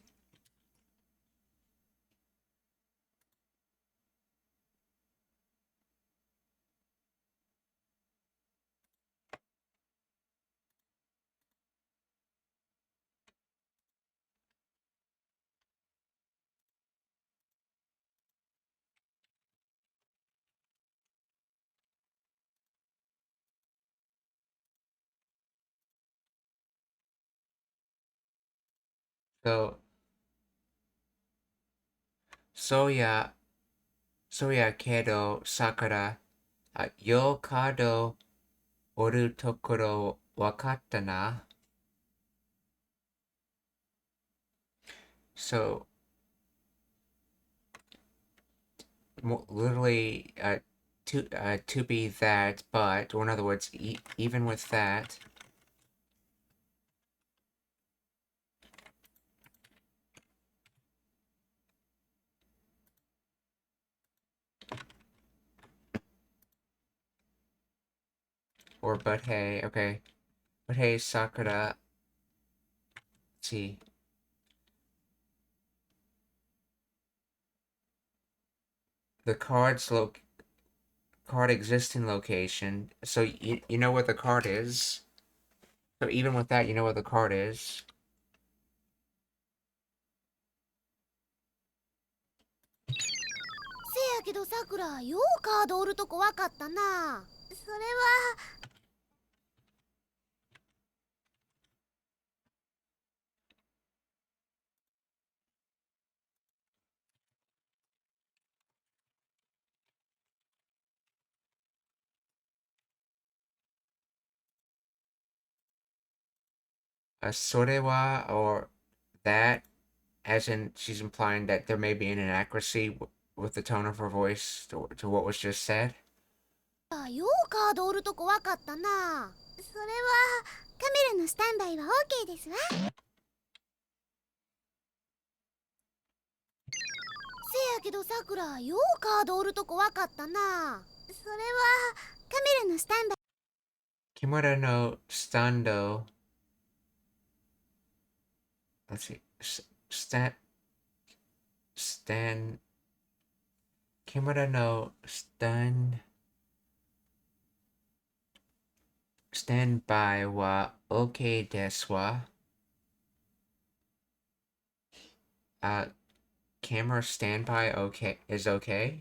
So, Soya Kedo Sakura, yo kado oru tokoro wakatta na. So, literally, to be that, but, or in other words, even with that, or but hey, okay, but hey, Sakura, let's see. The card existing location. So you know what the card is. So even with that, you know what the card is. せやけどさくら、ようカードおるとこわかったな。それは。Sorewa, or that, as in she's implying that there may be an inaccuracy with the tone of her voice to what was just said. ようカードおるとこわかったな。それはカメラのスタンバイは OK ですわ。せやけどさくら、ようカードおるとこわかったな。それはカメラのスタンバイ。Kimura no stando. Let's see. Stan. Kimura no standby wa okay desu wa. Camera standby okay is okay.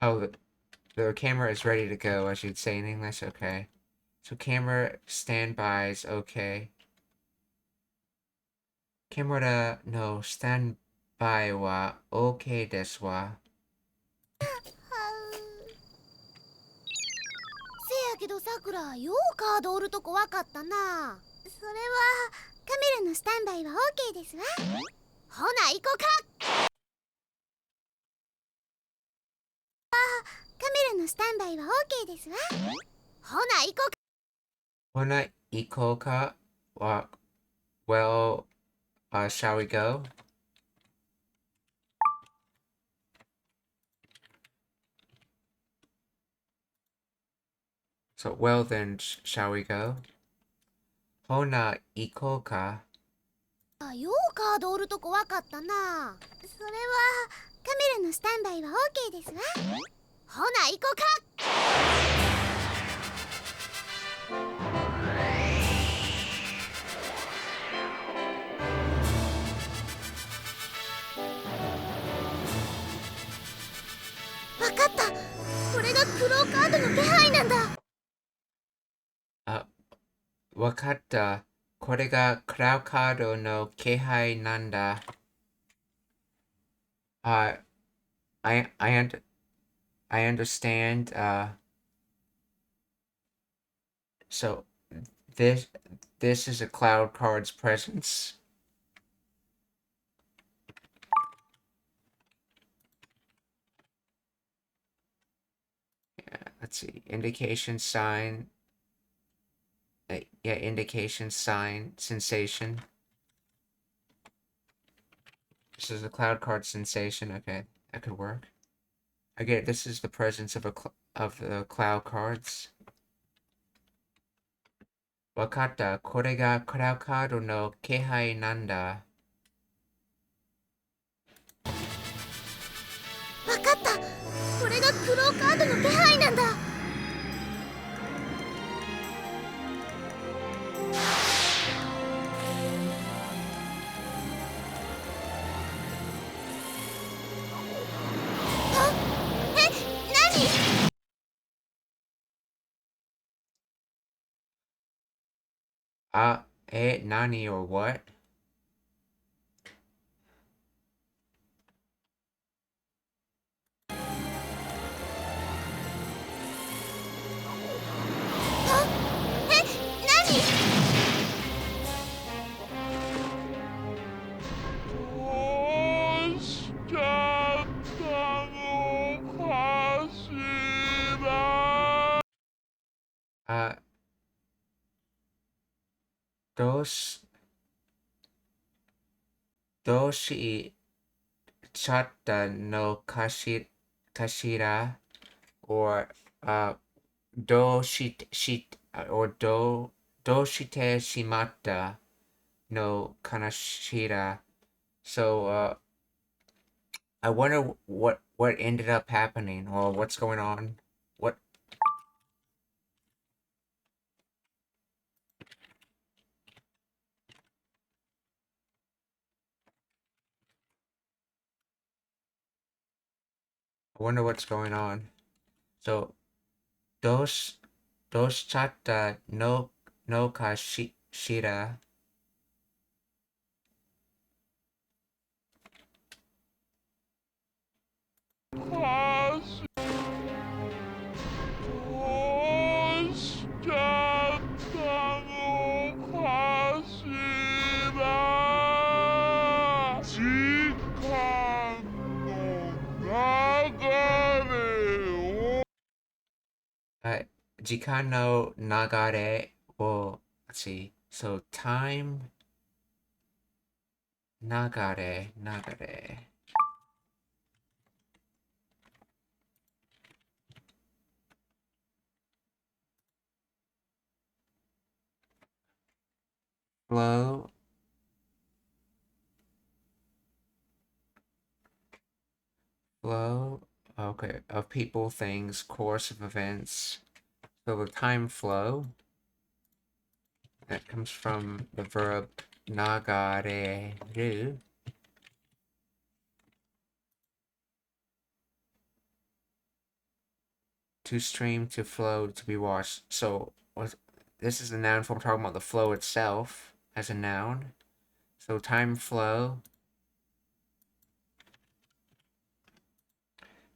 Oh, the camera is ready to go, I should say in English. Okay. So camera standby is okay. Kimura no standby wa OK ですわ。せやけどさくら、ようカード折るとこわかったな。それはカメラのスタンバイは OK ですわ。ほな行こうか。カメラのスタンバイは OK ですわ。ほな行こうか。ほな行こうかは Well, shall we go? So, well then, shall we go? ほな行こうか。ようカード折るとこわかったな。それはカメラのスタンバイは OK ですわ。ほな行こうか。わかった。これがクローカードの気配なんだ。あ、わかった。これがクラウカードの気配なんだ。I understand. So this this is a cloud card's presence. Yeah, let's see. Indication sign. Yeah, indication sign sensation. This is a cloud card sensation. Okay, that could work. I get it. This is the presence of the cloud cards. わかった。これがクラウドカードの気配なんだ。わかった。これがクローカードの気配なんだ。あ、え、何？何 or what? あ、え、何？どうしちゃったのかしら。どうし、どうしちゃったのかしら or どうしてしまったのかなしら So, I wonder what ended up happening or what's going on. What I wonder what's going on. So, どうしちゃったのかしらかしどうしちゃったのかしら。時間の流れを。時間の流れを、let's see. So, time 流れ。flow okay, of people, things, course of events. So the time flow, that comes from the verb nagareru. To stream, to flow, to be watched. So this is the noun form talking about the flow itself as a noun. So time flow.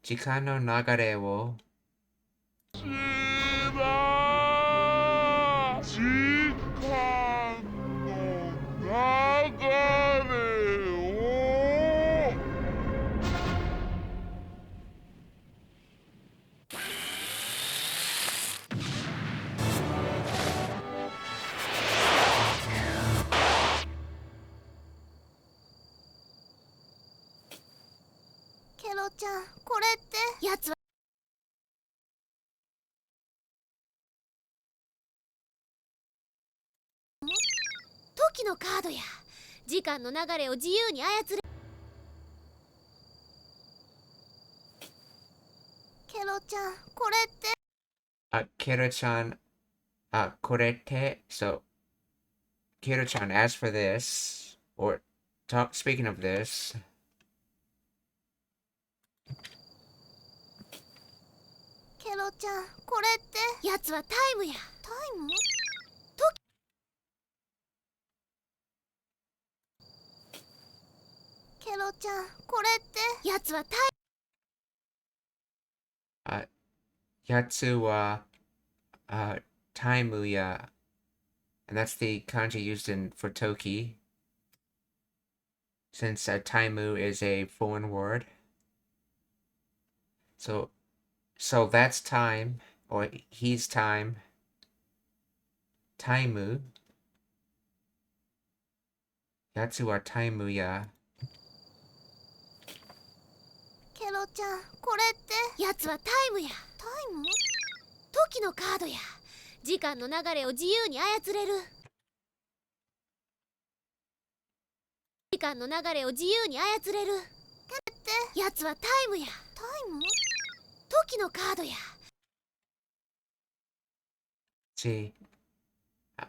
時間の流れを時間の流れをケロちゃん、これってやつは時のカードや。時間の流れを自由に操れ。ケロちゃん、これってケロちゃん、これって、so, Kiro chan, as for this, or speaking of this, ケロちゃん、これってやつはタイムや。タイム？ケロちゃん、これってやつはタイやつは、time ya, and that's the kanji used for Toki, since time is a foreign word. So that's time, or he's time. Time. Yatsu wa time ya. ケロちゃん、これってやつはタイムや。タイム？時のカードや。時間の流れを自由に操れる。時間の流れを自由に操れる。ってやつはタイムや。タイム？時のカードや。See. Uh,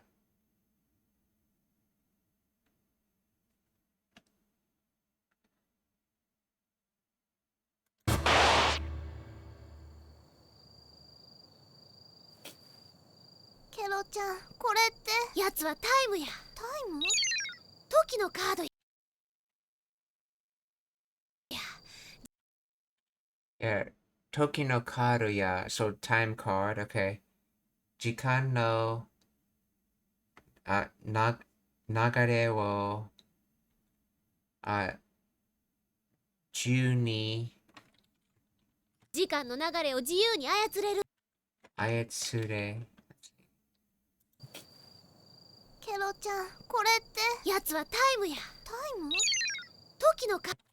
ケロちゃん、これってやつはタイムや。タイム？時のカードや。yeah. Toki no card ya, so time card, okay. Jikan no, nagare wo, 12時間の流れを自由に操れる。操れ。ケロちゃん、これってやつはタイムや。タイム？時のカード。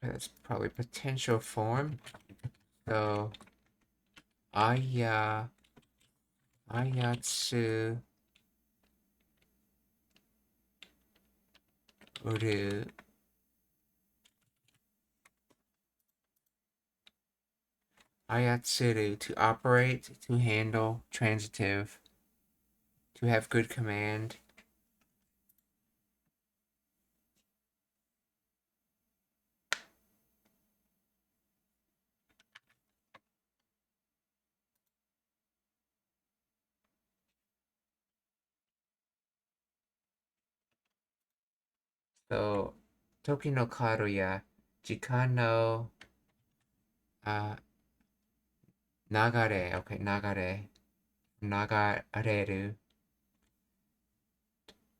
That's probably potential form. So, ayatsu uru. Ayatsuru, to operate, to handle, transitive, to have good command. So, Toki no karo ya jikan no nagare, okay, nagareru.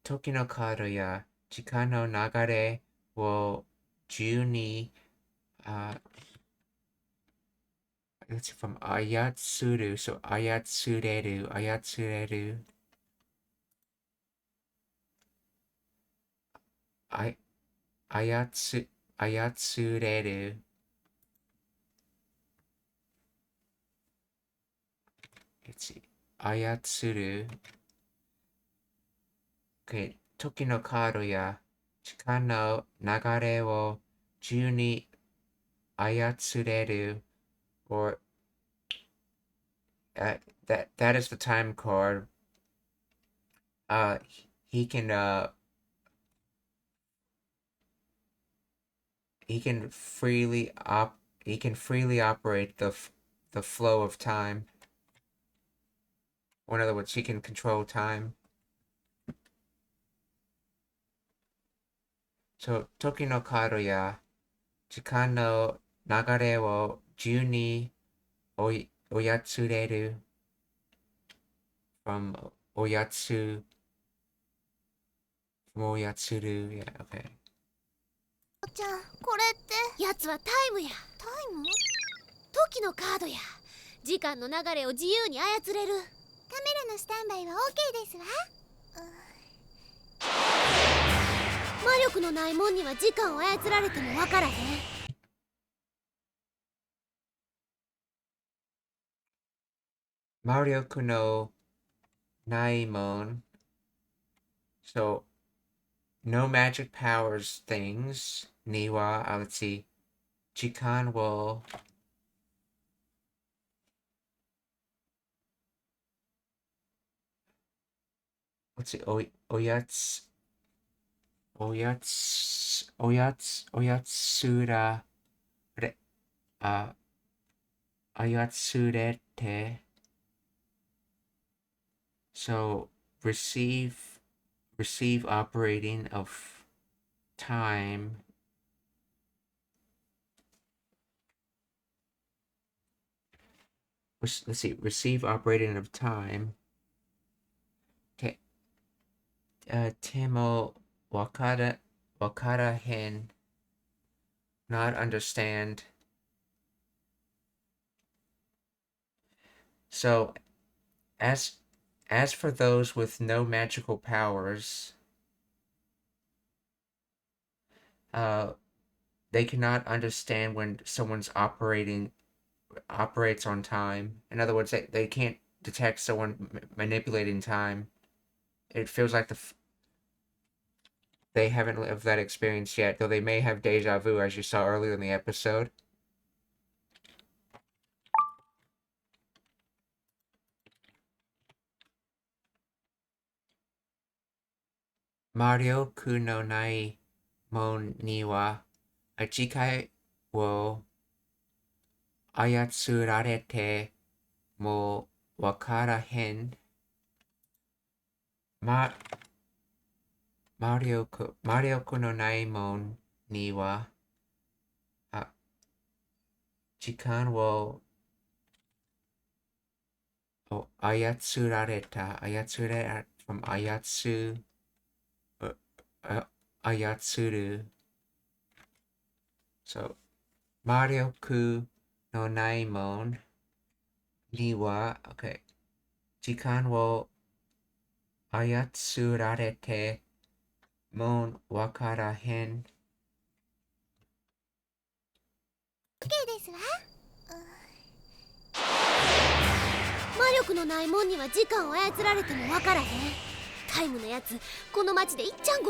Toki no karo ya jikan no nagare wo ni let's see, from ayatsuru, so ayatsureru. Ayatsureru. Let's see. Ayatsuru. Okay. Toki no kado ya chikan no nagare wo ni ayatsureru, or that is the time card. He can freely operate the flow of time. Or in other words, she can control time. So, 時のカードや時間の流れを自由に操れる from 操る yeah, okay. ちゃん、これってやつはタイムや。タイム？時のカードや。時間の流れを自由に操れる。カメラのスタンバイは OK ですわ。魔力のないもんには時間を操られてもわからへん。魔力のないもん so no magic powers things にはlet's see 時間をおやつられ操れて so receive operating of time let's see receive operating of time 手もわからへん not understand so as for those with no magical powers they cannot understand when someone's operates on time. In other words, they can't detect someone manipulating time. It feels like they haven't lived that experience yet, though they may have deja vu, as you saw earlier in the episode. Mario no nai mon ni wa jikai wo ayatsurarete mo wakarahen. マリオクのないもんには時間を操られた操る so 魔力のないもんには okay 時間を操られてもんわからへん OK ですわ。魔力のないもんには時間を操られてもわからへん。タイムのやつ、この町でいっちゃんご。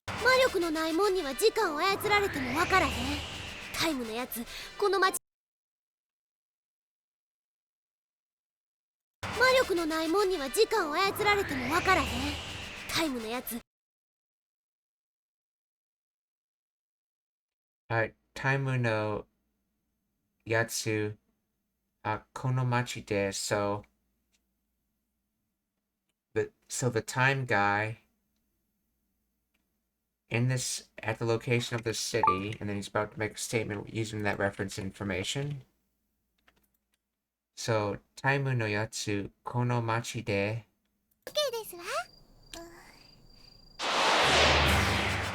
魔力のないもんには時間を操られてもわからへん。タイムのやつ、この町。魔力のないもんには時間を操られてもわからへん。タイムのやつ。タイムのやつこの町で so the time guy in this at the location of the city and then he's about to make a statement using that reference information so タイムのやつこの町で OK ですわ。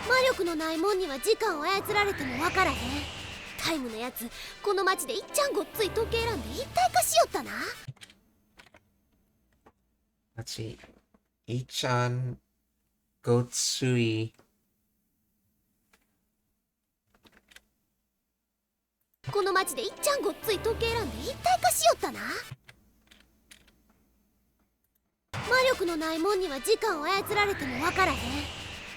魔力のないもんには時間を操られてもわからへん。タイムのやつ、この町でいっちゃんごっつい時計選んで一体化しよったな。let's see いっちゃんごっついこの町でいっちゃんごっつい時計選んで一体化しよったな。魔力のないもんには時間を操られてもわからへん。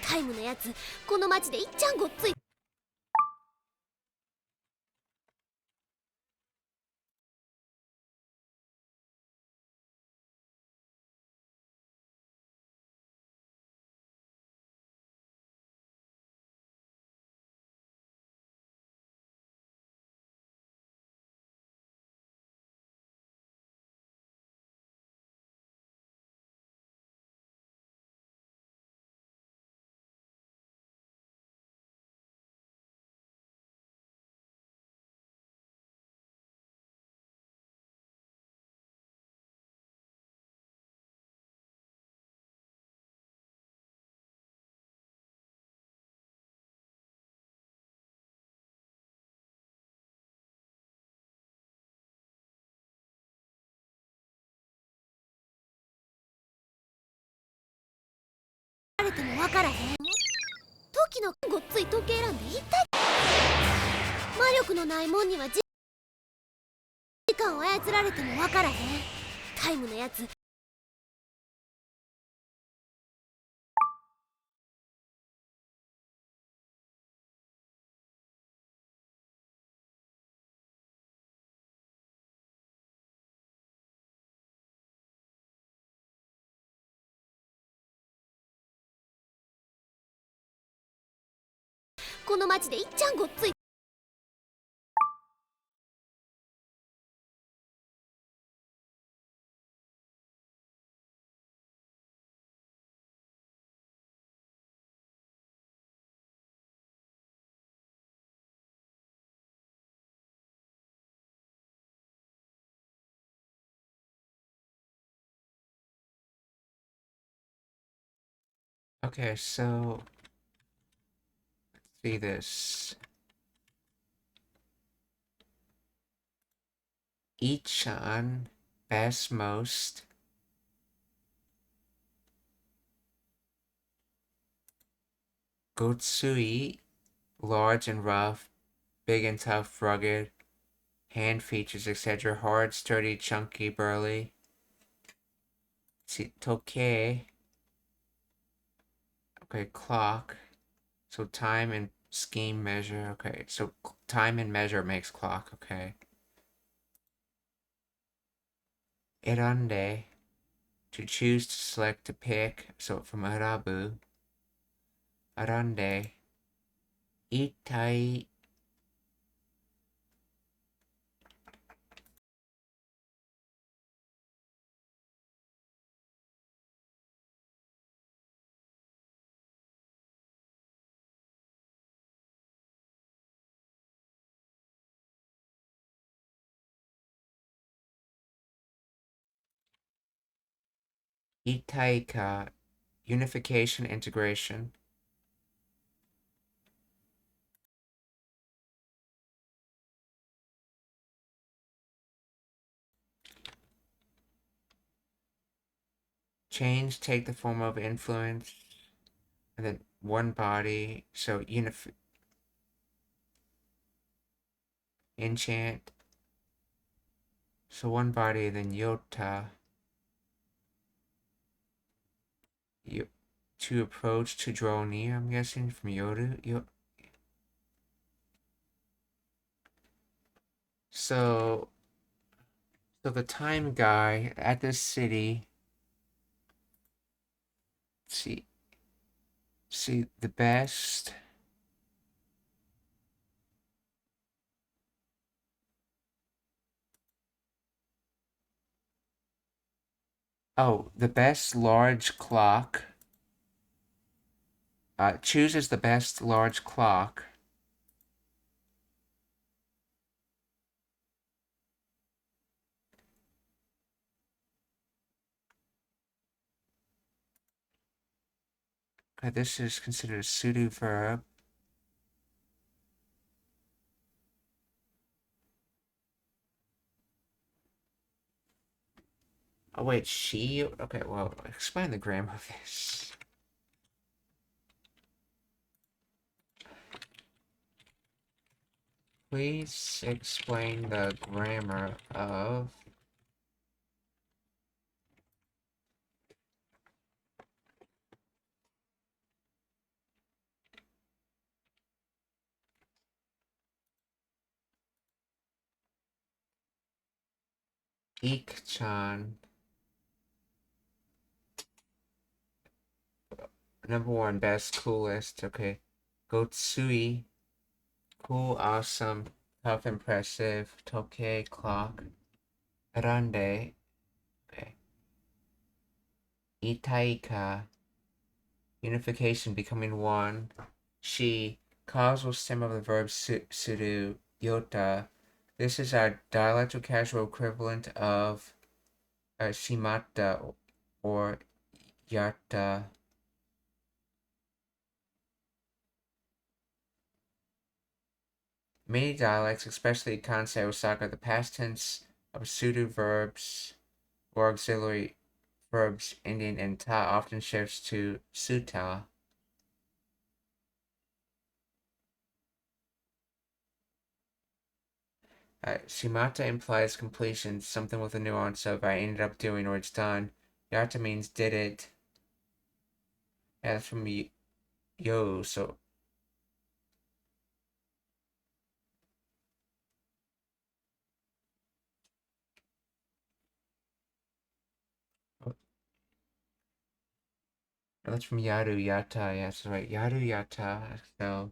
タイムのやつ、この町でいっちゃんごっついれてもわからへん。時のごっつい時計なんで一体魔力のないもんには時間を操られてもわからへん。タイムのやつこの町でいっちゃんごっつい。Okay, so let's see this. Ichan, best, most. Gotsui, large and rough, big and tough, rugged, hand features, etc. Hard, sturdy, chunky, burly. See, Tokei. Okay, clock. So time and scheme measure. Okay, so time and measure makes clock. Okay. Erande. To choose, to select, to pick. So from Arabu. Arande. Itai. Itaika. Unification, integration. Change, take the form of influence. And then one body. So enchant. So one body, then Yota. To approach, to draw near, I'm guessing, from Yoru. So the time guy at this city. Let's see the best. Oh, the best large clock. Chooses the best large clock. Okay, this is considered a pseudo verb. Oh wait, she? Okay, well, explain the grammar of this. Please explain the grammar of Ik-chan. Number one, best, coolest. Okay. Gotsui. Cool, awesome, tough, impressive. Tokei, clock. Rande. Okay. Itaika. Unification, becoming one. She. Causal stem of the verb suru. Yota. This is our dialectal casual equivalent of shimata or yata. Many dialects, especially Kansei Osaka, the past tense of pseudo verbs or auxiliary verbs ending in ta often shifts to suta. Shimata implies completion, something with a nuance of I ended up doing or it's done. Yata means did it. Yeah, that's from yo, so. That's from yaru, yata. Yeah, that's right. Yaru, yata. So.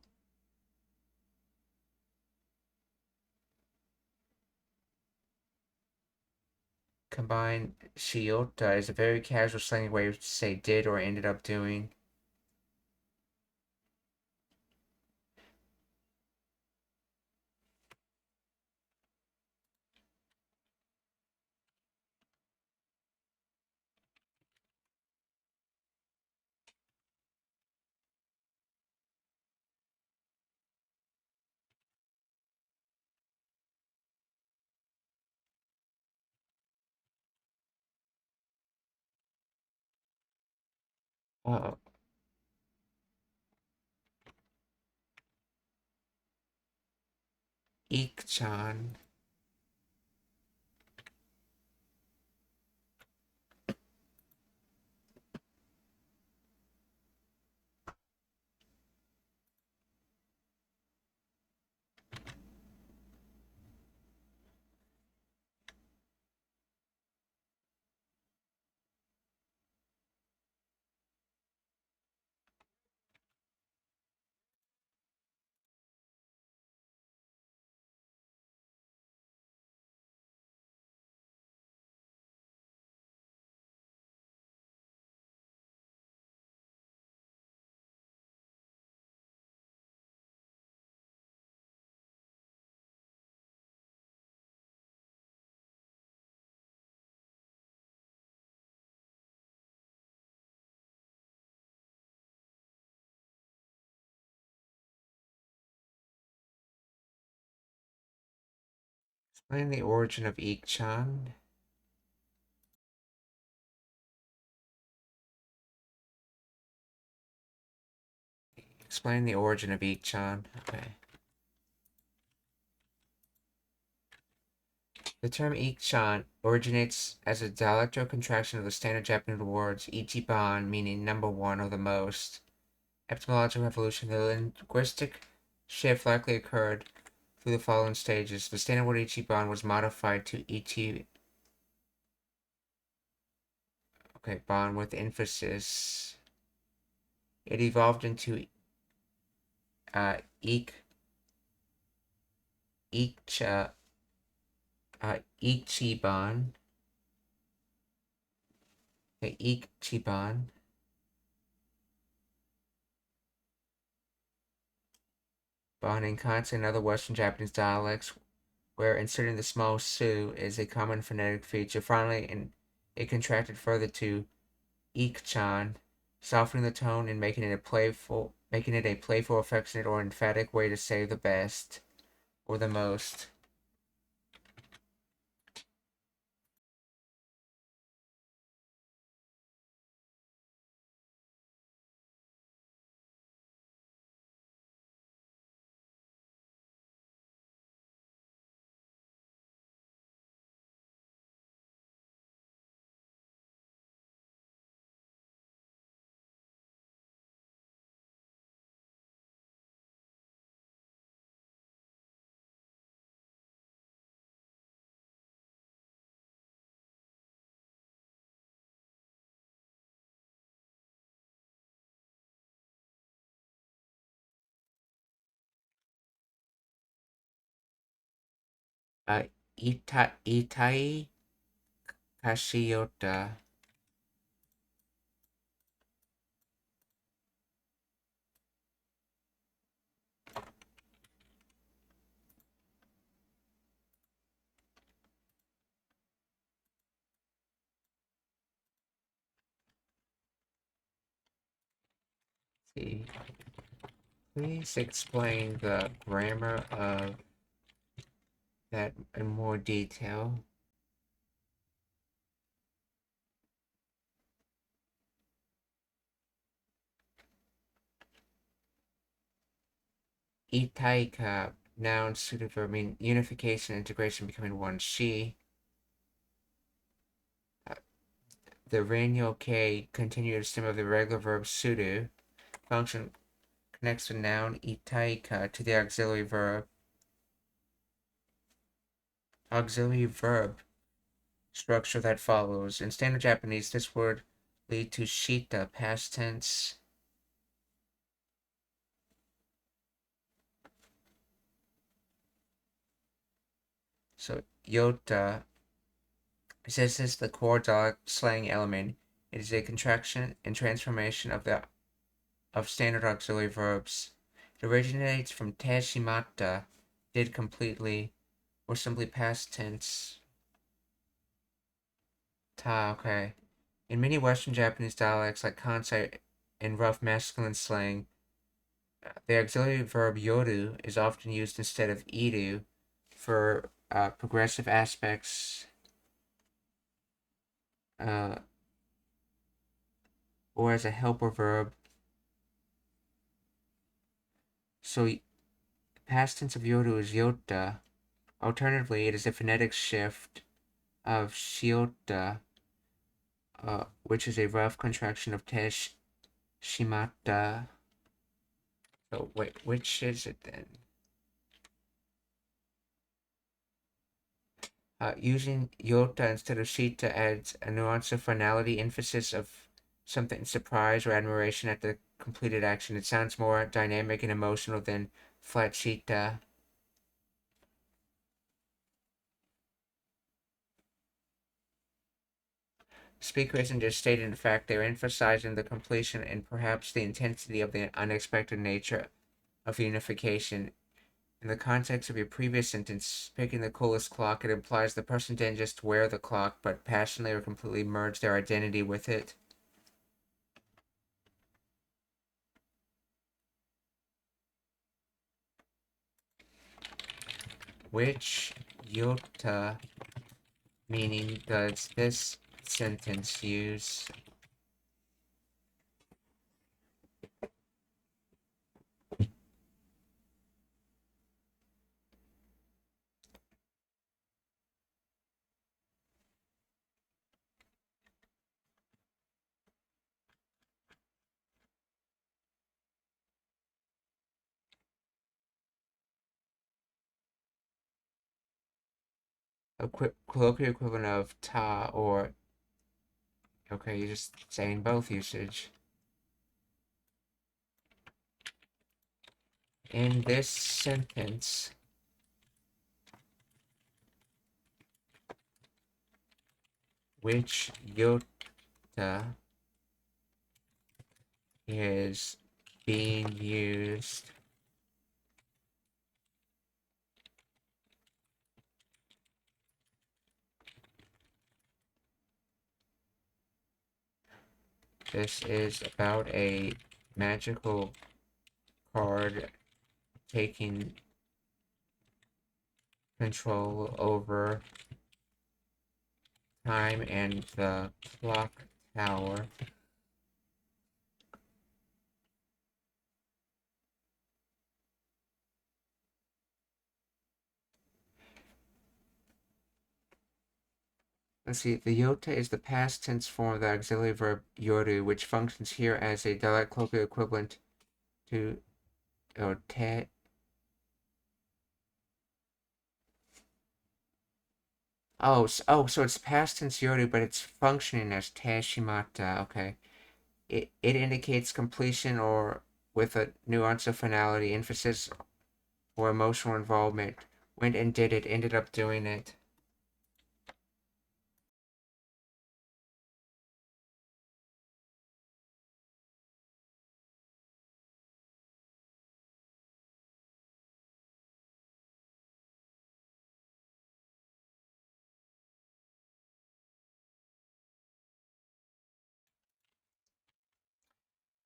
Combined shiota is a very casual slang way to say did or ended up doing. Ik-chan. Explain the origin of Ik-chan. Explain the origin of Ik-chan. Okay. The term Ik-chan originates as a dialectal contraction of the standard Japanese words Ichiban, meaning number one or the most. Etymological evolution. The linguistic shift likely occurred through the following stages. The standard word Ichiban was modified to Ichi. Okay, ban with emphasis. It evolved into Ichiban. Okay, Ichiban. Ban in Kanto and other Western Japanese dialects, where inserting the small su is a common phonetic feature. Finally, it contracted further to Ik-chan, softening the tone and making it a playful, affectionate, or emphatic way to say the best or the most. Itai Kashiota. See. Please explain the grammar of that in more detail. itaika, noun, suited verb, mean unification, integration, becoming one. She. The renyo k continued stem of the regular verb sudu. Function connects the noun itaika to the auxiliary verb. Auxiliary verb structure that follows. In standard Japanese, this word lead to shita, past tense. So yota, this is the core dialect slang element. It is a contraction and transformation of standard auxiliary verbs. It originates from teshimata, did completely, or simply past tense. Ta, okay. In many Western Japanese dialects like Kansai and rough masculine slang, the auxiliary verb yoru is often used instead of iru for progressive aspects or as a helper verb. So past tense of yoru is yota. Alternatively, it is a phonetic shift of shiota, which is a rough contraction of tesh shimata. So wait, which is it then? Using yota instead of shita adds a nuance of finality, emphasis of something, surprise or admiration at the completed action. It sounds more dynamic and emotional than flat shita. Speaker isn't just stating a fact, they're emphasizing the completion and perhaps the intensity of the unexpected nature of unification. In the context of your previous sentence, picking the coolest clock, it implies the person didn't just wear the clock, but passionately or completely merge their identity with it. Which yota meaning does this sentence use? A colloquial equivalent of ta or... Okay, you're just saying both usage. In this sentence, which yota is being used? This is about a magical card taking control over time and the clock tower. Let's see, the yota is the past tense form of the auxiliary verb yoru, which functions here as a dialect colloquial equivalent to te. So it's past tense yoru, but it's functioning as te shimata. Okay. It indicates completion or with a nuance of finality, emphasis, or emotional involvement. Went and did it, ended up doing it.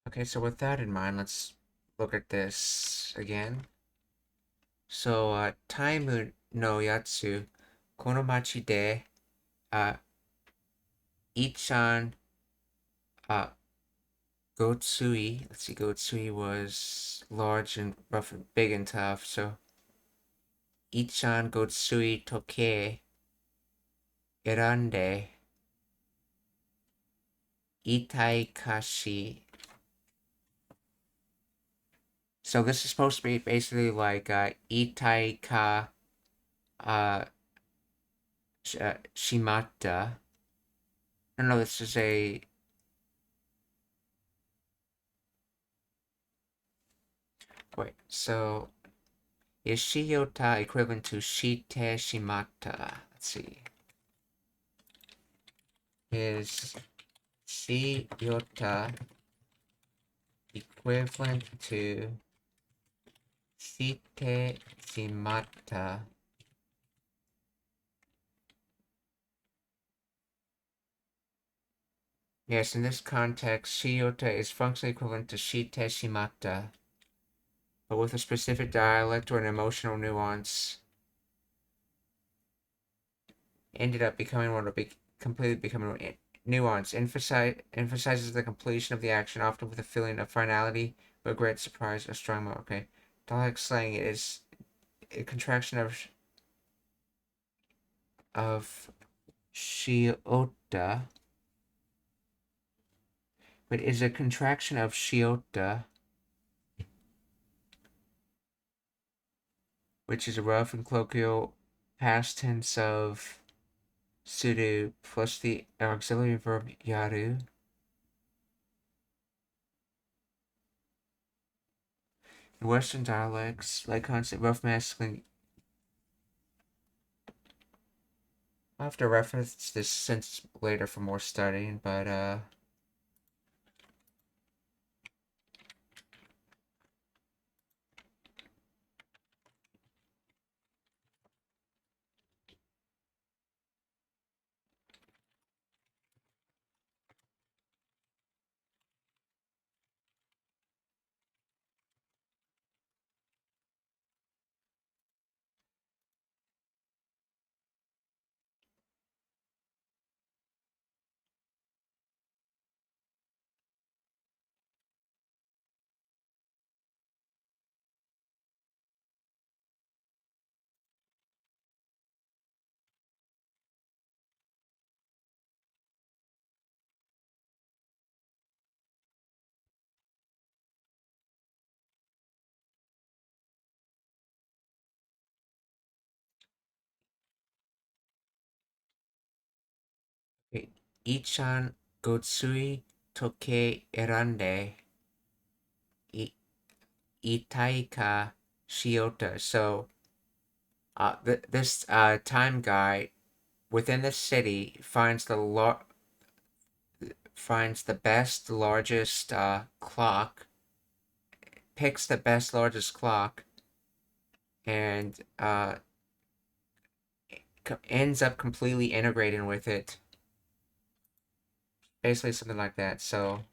Okay, so with that in mind, let's look at this again. So, Taimu no Yatsu, kono machi de, Ichan, Gotsui. Let's see, Gotsui was large and rough and big and tough, so Ichan Gotsui Toke Irande Itai Kashi. So this is supposed to be basically like Itai Ka Shimata. No, this is a... Wait, so is Shiyota equivalent to Shite Shimata? Let's see. Is Shiyota equivalent to Shite Shimata? Yes, in this context, Shiyota is functionally equivalent to Shite Shimata, but with a specific dialect or an emotional nuance. Ended up becoming one of completely becoming nuance. Emphasizes the completion of the action, often with a feeling of finality, regret, surprise, or strong mood. Okay, dialect slang is a contraction of Shiota. But is a contraction of Shiota, which is a rough and colloquial past tense of Suru plus the auxiliary verb yaru. In Western dialects, like constant rough masculine. I'll have to reference this sentence later for more studying, but Ichan Gotsui Toke Erande Itaika Shiota. So this time guy within the city finds the best largest clock, picks the best largest clock, and ends up completely integrating with it. Basically something like that. So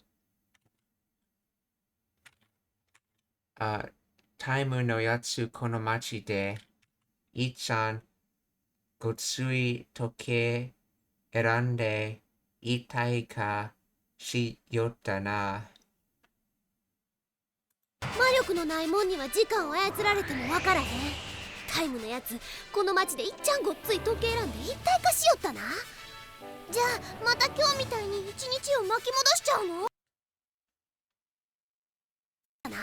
Taimu no Yatsu Konomachi de Ichan Gotsui Toke Erande Itai ka Shiyota na. 魔力のないもんには時間を操られてもわからへん。タイムのやつこの町でいっちゃんごっつい時計選んで一体化しよったな。じゃあまた今日みたいに一日を巻き戻しちゃうのな。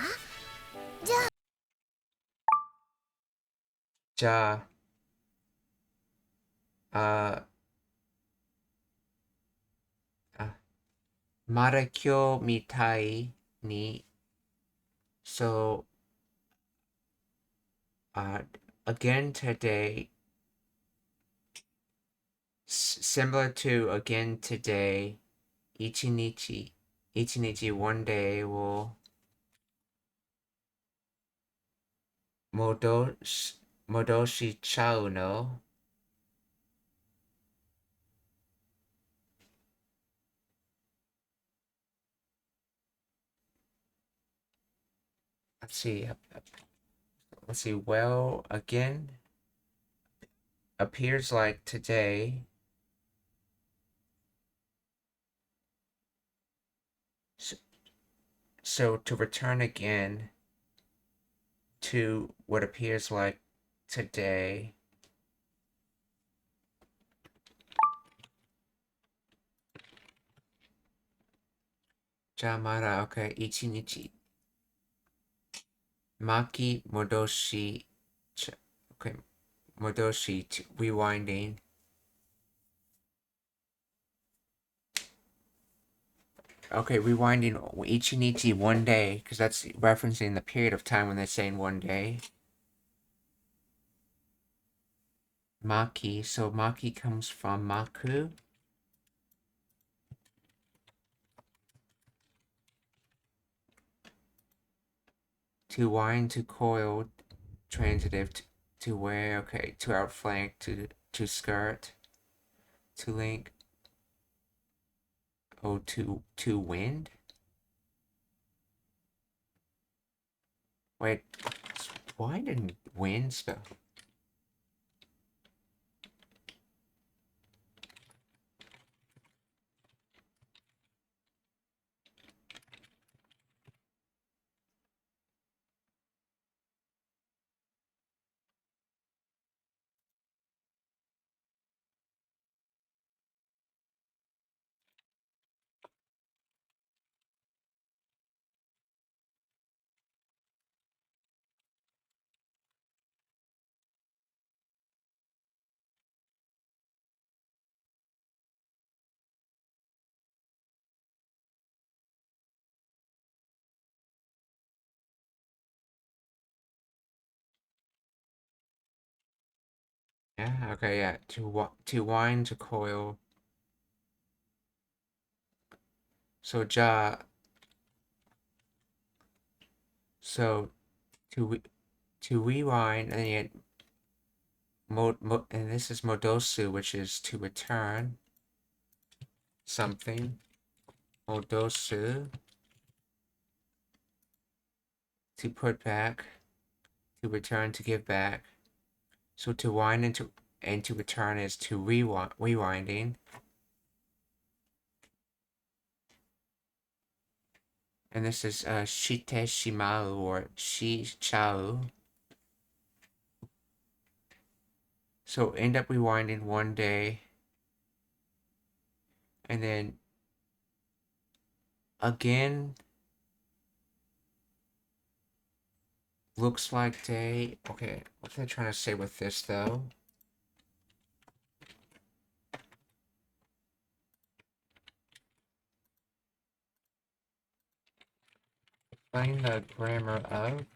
じゃあまだ今日みたいに so again today, similar to again today, ichinichi one day will modoshi chau no. Let's see, well, again, appears like today. So to return again to what appears like today, Jamara, okay, ichinichi. Maki modoshi, okay, modoshi, rewinding. Okay, rewinding ichinichi 1 day, because that's referencing the period of time when they're saying 1 day. Maki, so maki comes from maku. To wind, to coil, transitive, to wear, okay, to outflank, to skirt, to link, oh, to wind? Wait, why didn't wind spell? Yeah, okay, yeah, to wind, to coil. So so to rewind, and then you and this is modosu, which is to return something. Modosu, to put back, to return, to give back. So to wind and to return is to rewinding. And this is shite shimaru or shi-chau. So end up rewinding 1 day. And then again, looks like day. Okay, what are they trying to say with this though? Find the grammar of.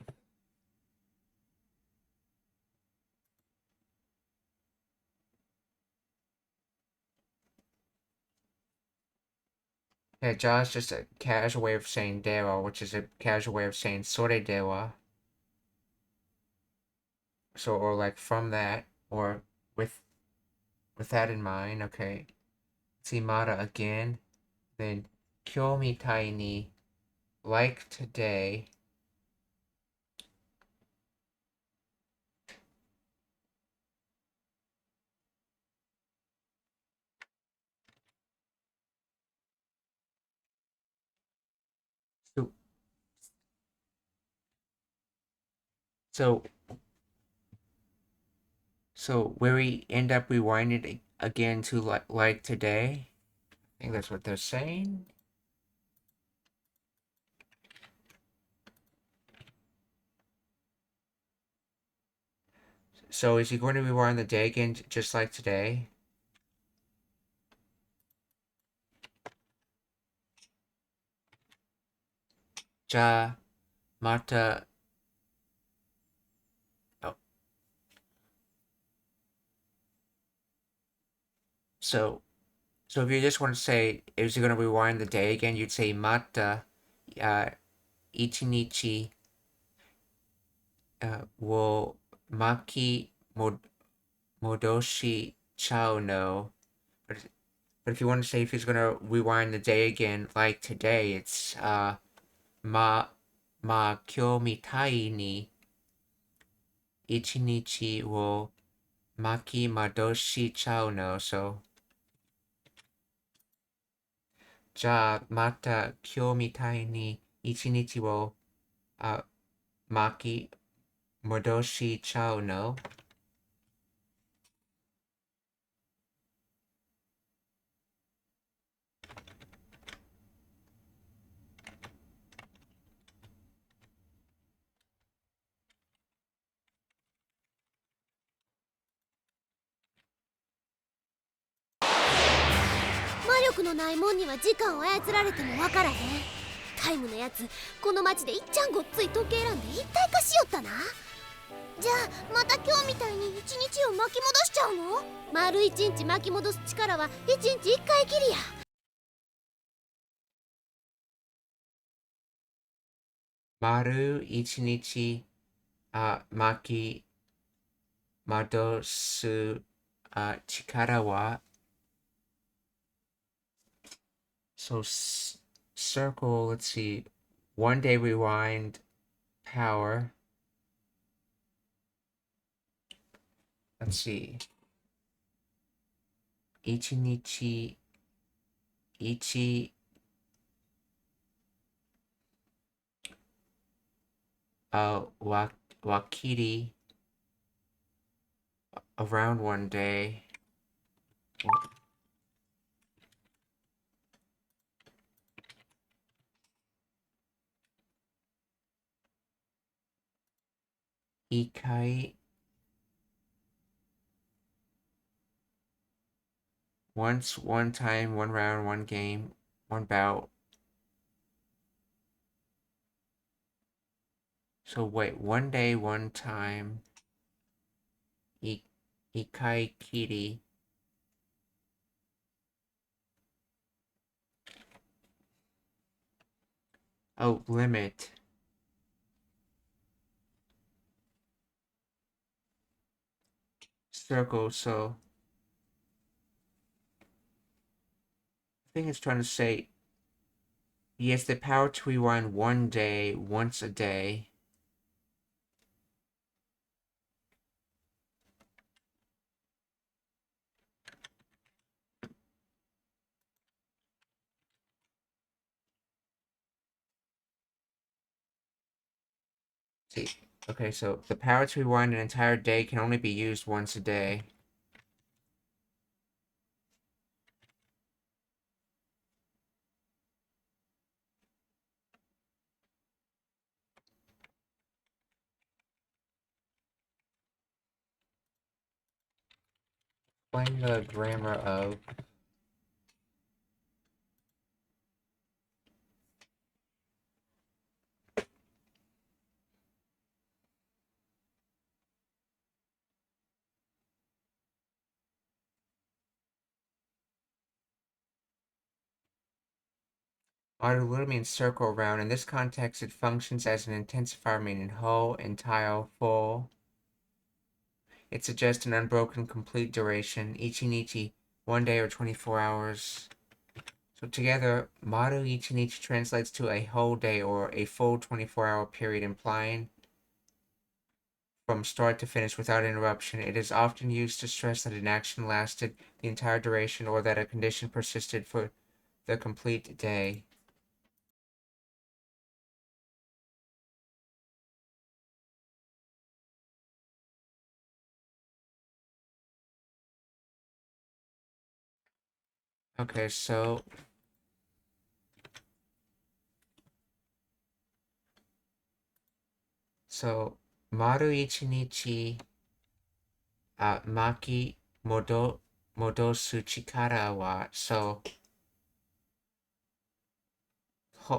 Yeah, ja is just a casual way of saying dewa, which is a casual way of saying sore dewa. So, or like from that, or with that in mind, okay. Tsimara again, then kyo mitai ni, like today. So, so, so where we end up rewinding again to like today. I think that's what they're saying. So is he going to rewind the day again just like today? Ja, mata. Oh. So if you just want to say, is he going to rewind the day again? You'd say mata, ichinichi, wo maki modoshi chao no. But if you want to say if he's going to rewind the day again like today, it's ma kyo mitai ni ichinichi wo maki madoshi chao no. So, ja mata kyo mitai ni 一日を巻き戻しちゃうの？魔力のないもんには時間を操られてもわからへん。タイムのやつこの町でいっちゃんごっつい時計選んで一体化しよったな。じゃあまた今日みたいに一日を巻き戻しちゃうの？丸一日巻き戻す力は一日一回きりや。丸一日巻き戻す力はSo circle, let's see, 1 day rewind power. Let's see. 一日一わきり around 1 day. Ikai once, one time, one round, one game, one bout. So wait, 1 day, one time. Ikai kiri. Oh, limit. Circle, so I think it's trying to say he has the power to rewind 1 day once a day. See, okay, so the power to rewind an entire day can only be used once a day. Find the grammar of Auto literally means circle around. In this context, it functions as an intensifier meaning whole, entire, full. It suggests an unbroken, complete duration. Ichinichi, 1 day or 24 hours. So together, Maru Ichinichi translates to a whole day or a full 24-hour period, implying from start to finish without interruption. It is often used to stress that an action lasted the entire duration or that a condition persisted for the complete day. Okay, so Maru Ichinichi Maki Modosu Chikara wa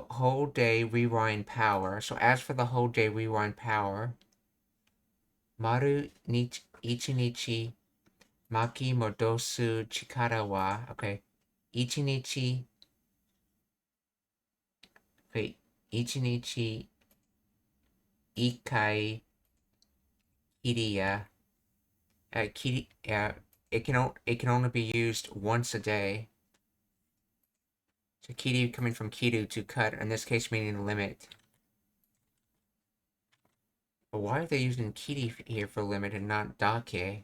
whole day rewind power. So as for the whole day rewind power, Maru Ichinichi Maki Modosu Chikara wa, okay, Ichinichi, wait, Ichinichi Ikai Kiriya, it can only be used once a day. So kiri coming from kiru, to cut, in this case meaning limit. But why are they using kiri here for limit and not dake?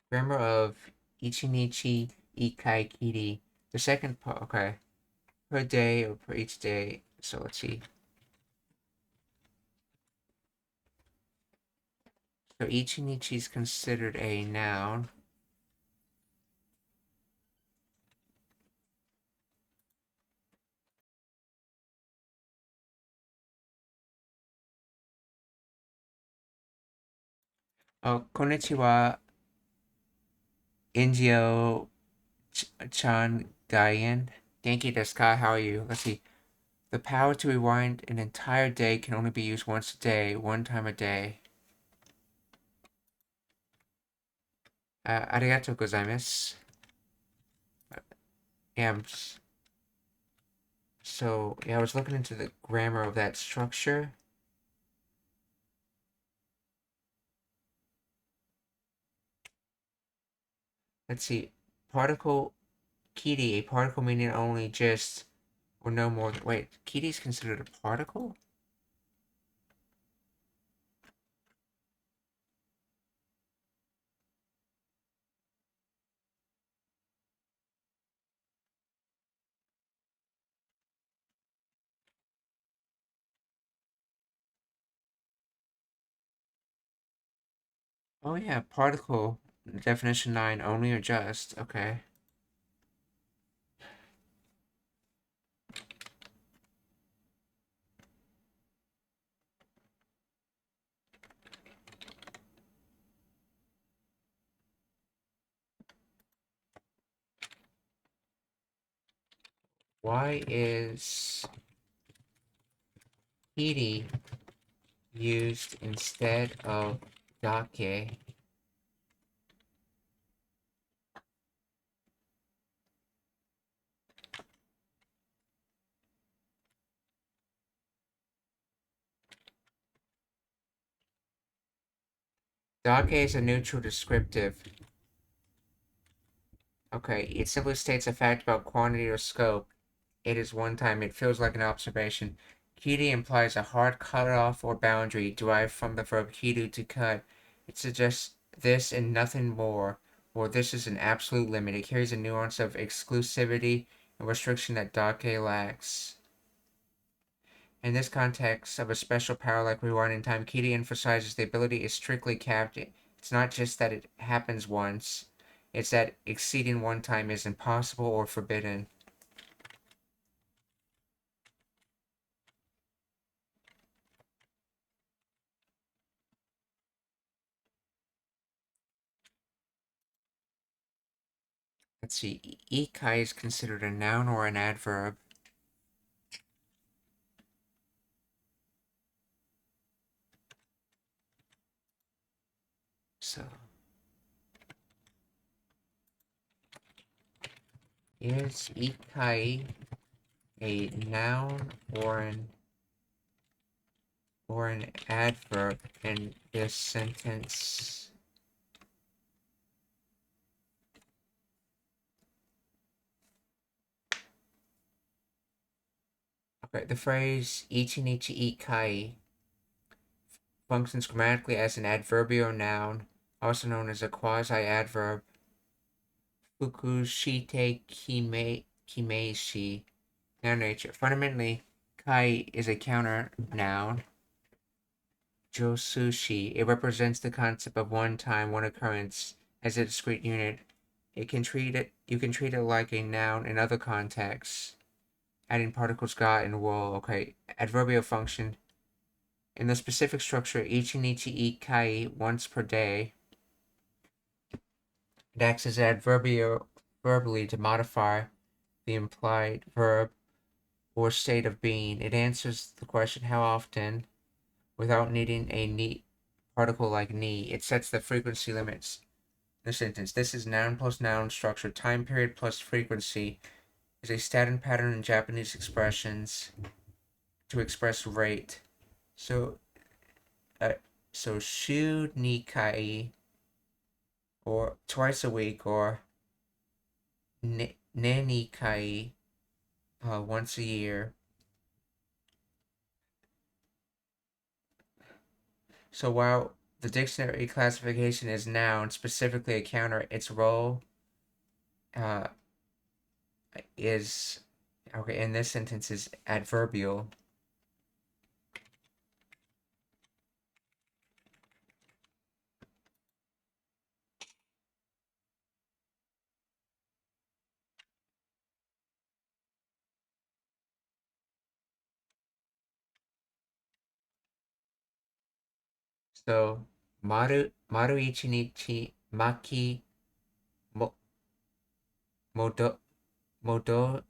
Grammar of Ichinichi Ikai Kiri. The second part, okay. Per day or per each day. So let's see. So Ichinichi is considered a noun. Oh, konnichiwa, Injio Chan Gaien. Thank you, Deska. How are you? Let's see. The power to rewind an entire day can only be used once a day, one time a day. Arigatou gozaimasu. So, yeah, I was looking into the grammar of that structure. Let's see. Particle kiri, a particle meaning only just or no more than. Wait, kiri is considered a particle? Oh, yeah, particle. Definition 9, only or just. Okay. Why is kiri used instead of dake? Dake is a neutral descriptive. Okay, it simply states a fact about quantity or scope. It is one time. It feels like an observation. Kiri implies a hard cutoff or boundary derived from the verb kiru to cut. It suggests this and nothing more, or this is an absolute limit. It carries a nuance of exclusivity and restriction that dake lacks. In this context of a special power like rewinding time, kiri emphasizes the ability is strictly capped. It's not just that it happens once, it's that exceeding one time is impossible or forbidden. Let's see, ikai is considered a noun or an adverb. So, is ikai a noun or an adverb in this sentence? Okay, the phrase ichinichi ikai functions grammatically as an adverbial noun, also known as a quasi-adverb. Fukushite kimeishi, noun nature. Fundamentally, kai is a counter noun. Josushi. It represents the concept of one time, one occurrence as a discrete unit. You can treat it like a noun in other contexts, adding particles ga and wo. Okay, adverbial function. In the specific structure, ichinichi ikai, once per day, it acts as verbally to modify the implied verb or state of being. It answers the question how often without needing a ni particle like ni. It sets the frequency limits. The sentence. This is noun plus noun structure. Time period plus frequency is a static pattern in Japanese expressions to express rate. So shu ni kai, or twice a week, or ne ni kai, once a year. So while the dictionary classification is noun, specifically a counter. Its role is, okay, in this sentence is adverbial. So, 丸一日巻きも戻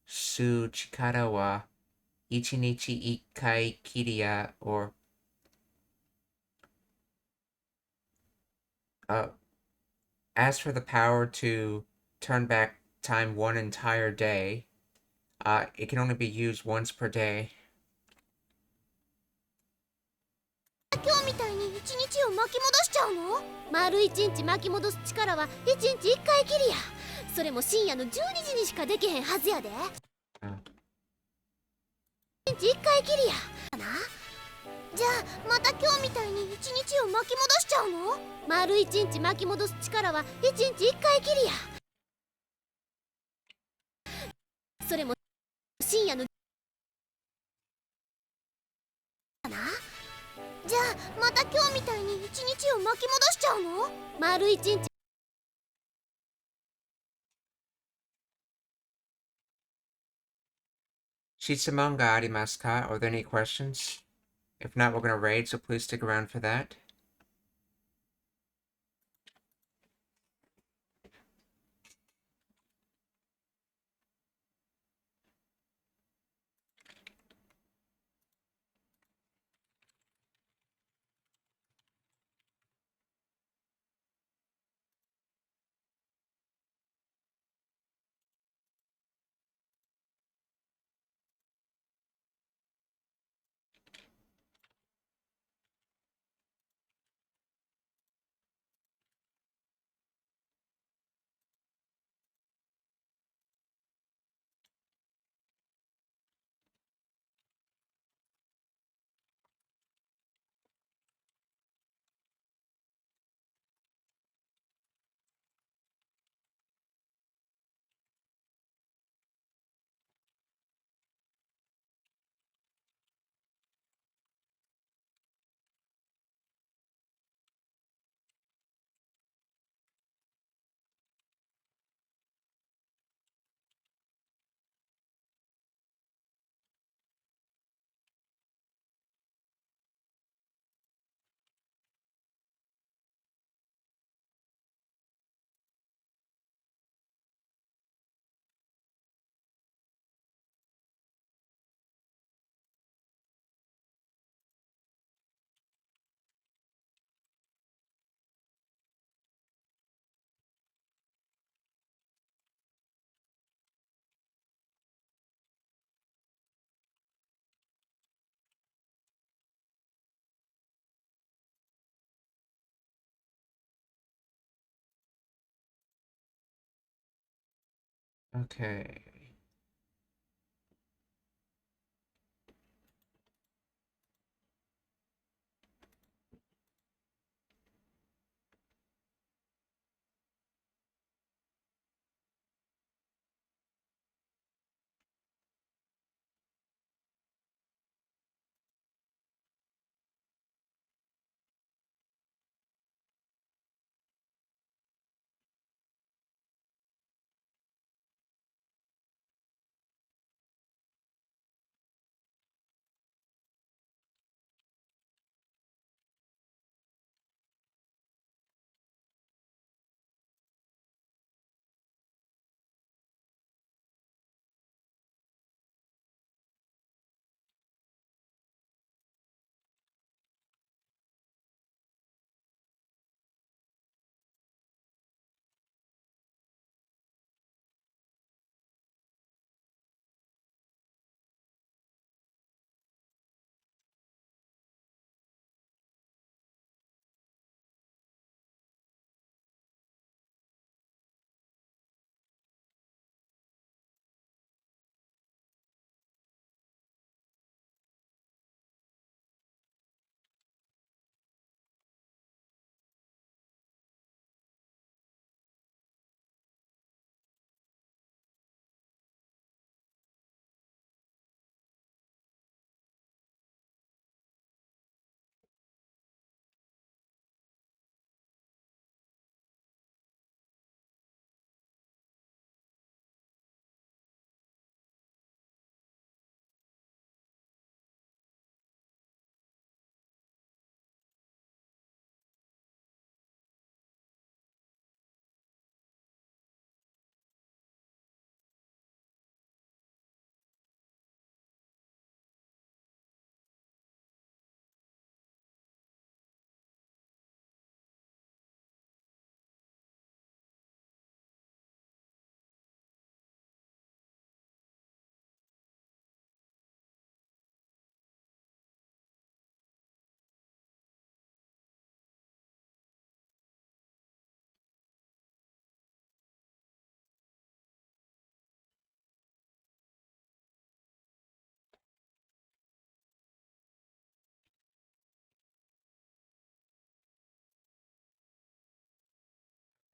す力は一日一回きりや or as for the power to turn back time one entire day, it can only be used once per day. 今日みたいに一日を巻き戻しちゃうの？丸一日巻き戻す力は一日一回きりや。それも深夜の12時にしかできへんはずやで。一日一回きりやな。じゃあまた今日みたいに一日を巻き戻しちゃうの？丸一日巻き戻す力は一日一回きりや。それも深夜のな。じゃあまた今日みたいに一日を巻き戻しちゃうの？丸一日。質問がありますか? Are there any questions? If not, we're going to raid, so please stick around for that. Okay.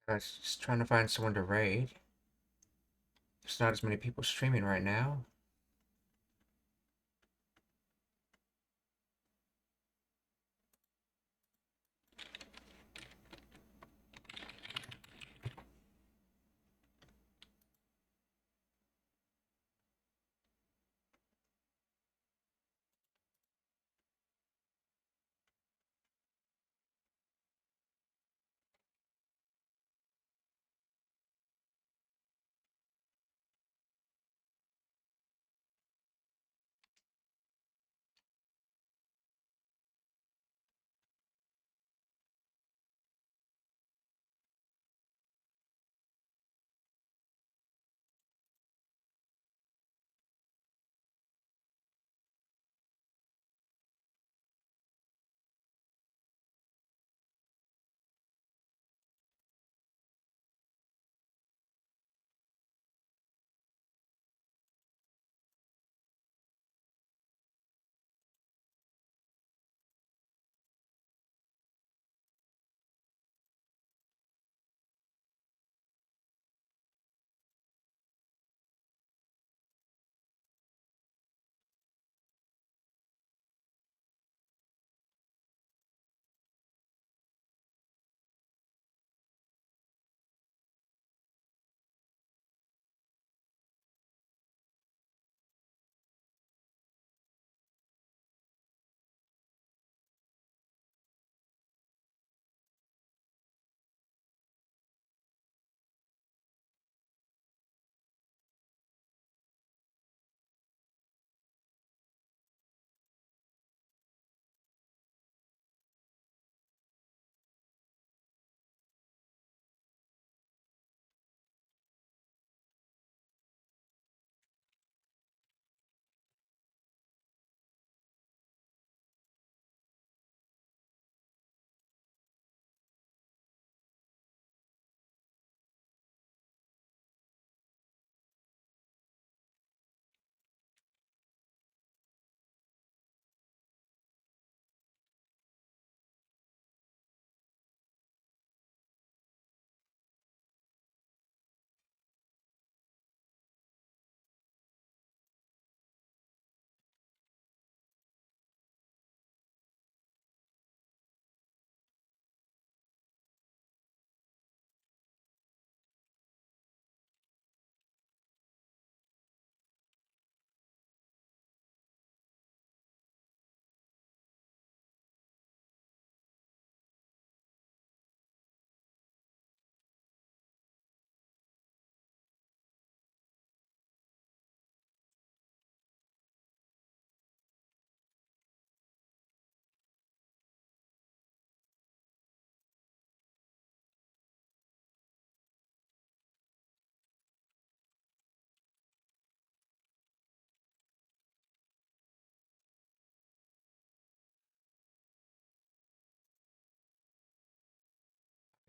Just trying to find someone to raid. There's not as many people streaming right now.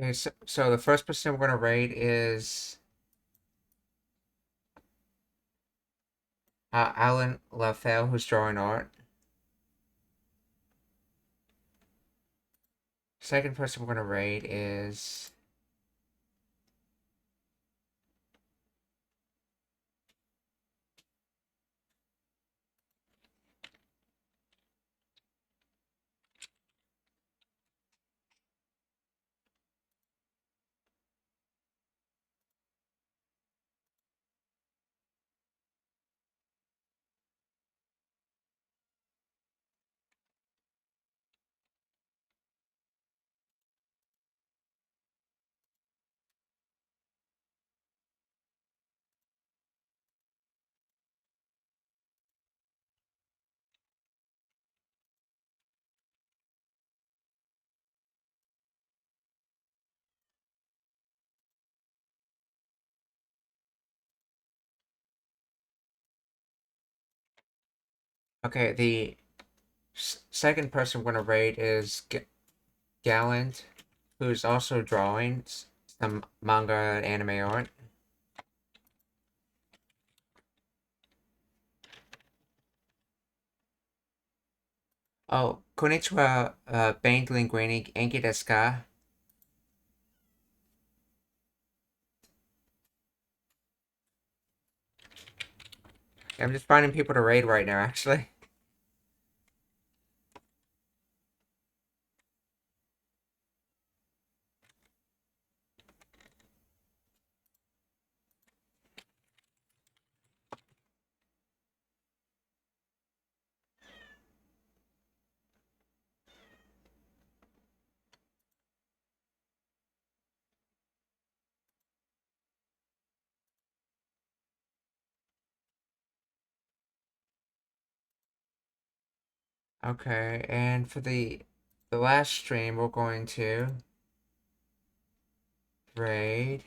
Okay, so the first person we're gonna raid is Alan LaFell, who's drawing art. Second person we're gonna raid is okay. The second person we're gonna raid is Gallant, who's also drawing some manga and anime art. Oh, konnichiwa, Bank Linguini, Enki desu ka? I'm just finding people to raid right now, actually. Okay, and for the last stream, we're going to raid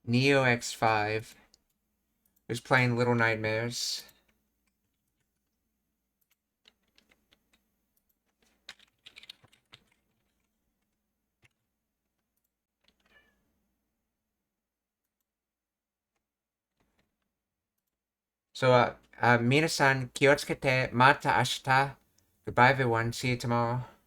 Neo X5, who's playing Little Nightmares. So, 皆さん気をつけて、また明日. Goodbye everyone, see you tomorrow.